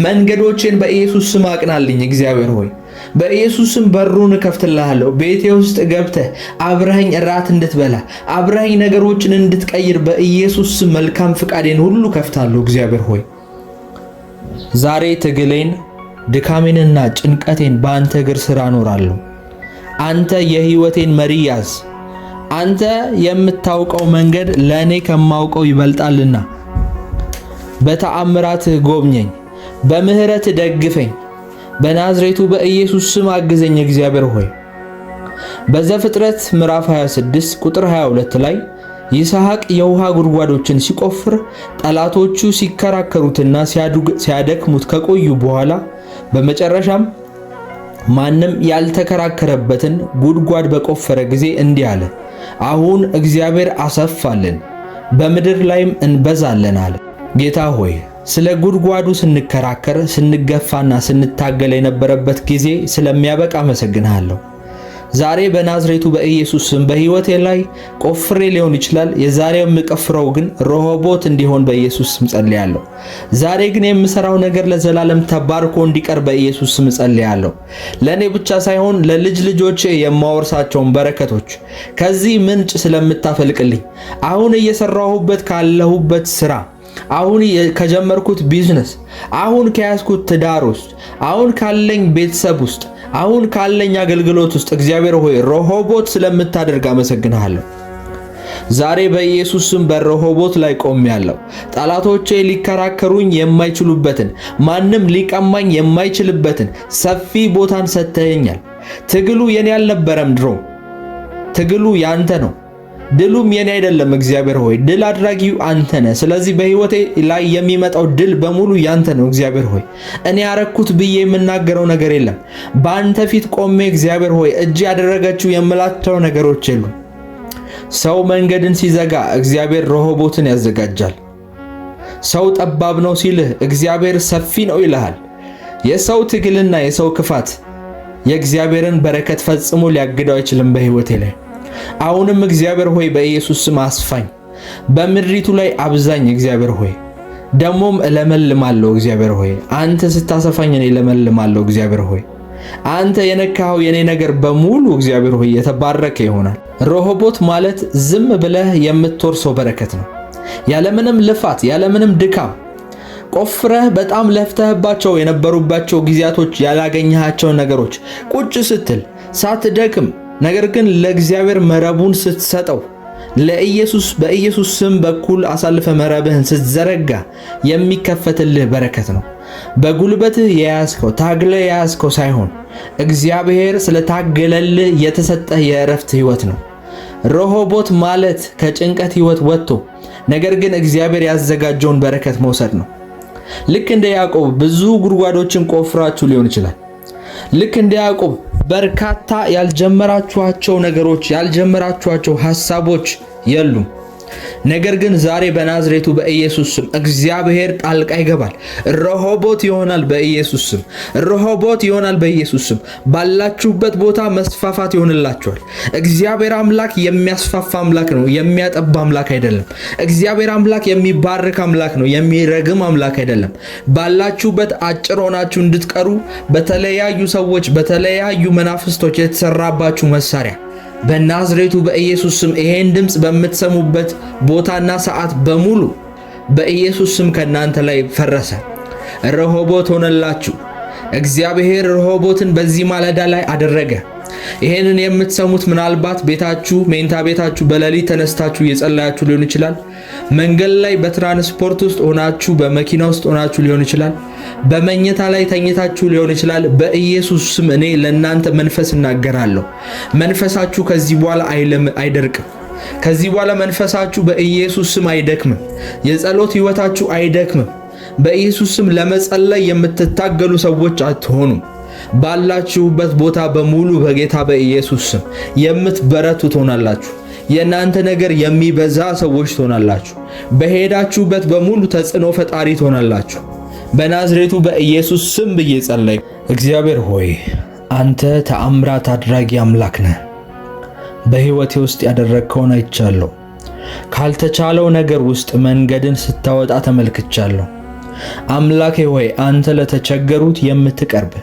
መንገዶቼን በኢየሱስ ስም አቅናልኝ። እግዚአብሔር ሆይ በኢየሱስ ስም በሩን እከፍትልሃለሁ። ቤቴ ውስጥ ገብተህ አብረኸኝ እራት እንድትበላ አብረኸኝ ነገሮችን እንድትቀይር በኢየሱስ ስም መልካም ፍቃዴን ሁሉ ከፍታለሁ። እግዚአብሔር ሆይ ዛሬ ትግሌን ድካሜንና ጭንቀቴን በአንተ እግር ስር አኖራለሁ። አንተ የሕይወቴን መሪ ያዝ። አንተ የምታውቀው መንገድ ለእኔ ከማውቀው ይበልጣልና በተአምራትህ ጎብኘኝ፣ በምህረት ደግፈኝ፣ በናዝሬቱ በኢየሱስ ስም አግዘኝ። እግዚአብሔር ሆይ በዘፍጥረት ምዕራፍ 26 ቁጥር 22 ላይ ይስሐቅ የውሃ ጉድጓዶችን ሲቆፍር ጠላቶቹ ሲከራከሩትና ሲያደክሙት ከቆዩ በኋላ በመጨረሻም ማንም ያልተከራከረበትን ጉድጓድ በቆፈረ ጊዜ እንዲህ አለ፣ አሁን እግዚአብሔር አሰፋልን፣ በምድር ላይም እንበዛለን አለ። ጌታ ሆይ ስለ ጉድጓዱ ስንከራከር ስንገፋና ስንታገል የነበረበት ጊዜ ስለሚያበቃ አመሰግንሃለሁ። ዛሬ በናዝሬቱ በኢየሱስ ስም በሕይወቴ ላይ ቆፍሬ ሊሆን ይችላል። የዛሬው የምቆፍረው ግን ረሆቦት እንዲሆን በኢየሱስ ስም ጸልያለሁ። ዛሬ ግን የምሰራው ነገር ለዘላለም ተባርኮ እንዲቀር በኢየሱስ ስም ጸልያለሁ። ለኔ ብቻ ሳይሆን ለልጅ ልጆቼ የማወርሳቸውን በረከቶች ከዚህ ምንጭ ስለምታፈልቅልኝ አሁን እየሰራሁበት ካለሁበት ስራ፣ አሁን ከጀመርኩት ቢዝነስ፣ አሁን ከያዝኩት ትዳር ውስጥ፣ አሁን ካለኝ ቤተሰብ ውስጥ፣ አሁን ካለኝ አገልግሎት ውስጥ እግዚአብሔር ሆይ ረሆቦት ስለምታደርግ አመሰግንሃለሁ። ዛሬ በኢየሱስ ስም በረሆቦት ላይ ቆሜያለሁ። ጠላቶቼ ሊከራከሩኝ የማይችሉበትን፣ ማንም ሊቀማኝ የማይችልበትን ሰፊ ቦታን ሰጥተኸኛል። ትግሉ የኔ አልነበረም ድሮ፣ ትግሉ ያንተ ነው። ድሉም የኔ አይደለም። እግዚአብሔር ሆይ ድል አድራጊው አንተ ነህ። ስለዚህ በሕይወቴ ላይ የሚመጣው ድል በሙሉ ያንተ ነው። እግዚአብሔር ሆይ እኔ ያረኩት ብዬ የምናገረው ነገር የለም። በአንተ ፊት ቆሜ እግዚአብሔር ሆይ እጅ ያደረገችው የምላቸው ነገሮች የሉም። ሰው መንገድን ሲዘጋ እግዚአብሔር ረሆቦትን ያዘጋጃል። ሰው ጠባብ ነው ሲልህ እግዚአብሔር ሰፊ ነው ይልሃል። የሰው ትግልና የሰው ክፋት የእግዚአብሔርን በረከት ፈጽሞ ሊያግደው አይችልም በሕይወቴ ላይ። አሁንም እግዚአብሔር ሆይ በኢየሱስ ስም አስፋኝ፣ በምድሪቱ ላይ አብዛኝ። እግዚአብሔር ሆይ ደሞም እለመልማለሁ። እግዚአብሔር ሆይ አንተ ስታሰፋኝ እኔ እለመልማለሁ። እግዚአብሔር ሆይ አንተ የነካኸው የኔ ነገር በሙሉ እግዚአብሔር ሆይ የተባረከ ይሆናል። ረሆቦት ማለት ዝም ብለህ የምትወርሰው በረከት ነው። ያለምንም ልፋት ያለምንም ድካም ቆፍረህ በጣም ለፍተህባቸው የነበሩባቸው ጊዜያቶች ያላገኘሃቸው ነገሮች ቁጭ ስትል ሳትደክም ነገር ግን ለእግዚአብሔር መረቡን ስትሰጠው በኢየሱስ ስም በኩል አሳልፈ መረብህን ስትዘረጋ የሚከፈትልህ በረከት ነው። በጉልበትህ የያዝከው ታግለህ የያዝከው ሳይሆን እግዚአብሔር ስለታገለልህ የተሰጠህ የእረፍት ሕይወት ነው። ረሆቦት ማለት ከጭንቀት ሕይወት ወጥቶ ነገር ግን እግዚአብሔር ያዘጋጀውን በረከት መውሰድ ነው። ልክ እንደ ያዕቆብ ብዙ ጉድጓዶችን ቆፍራችሁ ሊሆን ይችላል። ልክ እንደ ያዕቆብ በርካታ ያልጀመራችኋቸው ነገሮች ያልጀመራችኋቸው ሐሳቦች የሉም። ነገር ግን ዛሬ በናዝሬቱ በኢየሱስ ስም እግዚአብሔር ጣልቃ ይገባል። ረሆቦት ይሆናል በኢየሱስ ስም። ረሆቦት ይሆናል በኢየሱስ ስም። ባላችሁበት ቦታ መስፋፋት ይሆንላችኋል። እግዚአብሔር አምላክ የሚያስፋፋ አምላክ ነው፣ የሚያጠባ አምላክ አይደለም። እግዚአብሔር አምላክ የሚባርክ አምላክ ነው፣ የሚረግም አምላክ አይደለም። ባላችሁበት አጭር ሆናችሁ እንድትቀሩ በተለያዩ ሰዎች በተለያዩ መናፍስቶች የተሰራባችሁ መሳሪያ በናዝሬቱ በኢየሱስ ስም ይሄን ድምጽ በምትሰሙበት ቦታና ሰዓት በሙሉ በኢየሱስ ስም ከናንተ ላይ ፈረሰ። ረሆቦት ሆነላችሁ። እግዚአብሔር ረሆቦትን በዚህ ማለዳ ላይ አደረገ። ይሄንን የምትሰሙት ምናልባት ቤታችሁ መኝታ ቤታችሁ በሌሊት ተነስታችሁ እየጸለያችሁ ሊሆን ይችላል። መንገድ ላይ በትራንስፖርት ውስጥ ሆናችሁ በመኪና ውስጥ ሆናችሁ ሊሆን ይችላል። በመኝታ ላይ ተኝታችሁ ሊሆን ይችላል። በኢየሱስ ስም እኔ ለእናንተ መንፈስ እናገራለሁ። መንፈሳችሁ ከዚህ በኋላ አይደርቅም። ከዚህ በኋላ መንፈሳችሁ በኢየሱስ ስም አይደክምም። የጸሎት ሕይወታችሁ አይደክምም። በኢየሱስ ስም ለመጸለይ የምትታገሉ ሰዎች አትሆኑም። ባላችሁበት ቦታ በሙሉ በጌታ በኢየሱስ ስም የምትበረቱ ትሆናላችሁ። የእናንተ ነገር የሚበዛ ሰዎች ትሆናላችሁ። በሄዳችሁበት በሙሉ ተጽዕኖ ፈጣሪ ትሆናላችሁ። በናዝሬቱ በኢየሱስ ስም ብዬ ጸለይኩ። እግዚአብሔር ሆይ አንተ ተአምራት አድራጊ አምላክ ነህ። በሕይወቴ ውስጥ ያደረግከውን አይቻለሁ። ካልተቻለው ነገር ውስጥ መንገድን ስታወጣ ተመልክቻለሁ። አምላኬ ሆይ አንተ ለተቸገሩት የምትቀርብ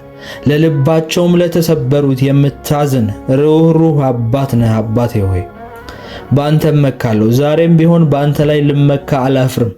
ለልባቸውም ለተሰበሩት የምታዝን ርኅሩህ አባት ነህ። አባቴ ሆይ በአንተ እመካለሁ። ዛሬም ቢሆን በአንተ ላይ ልመካ አላፍርም።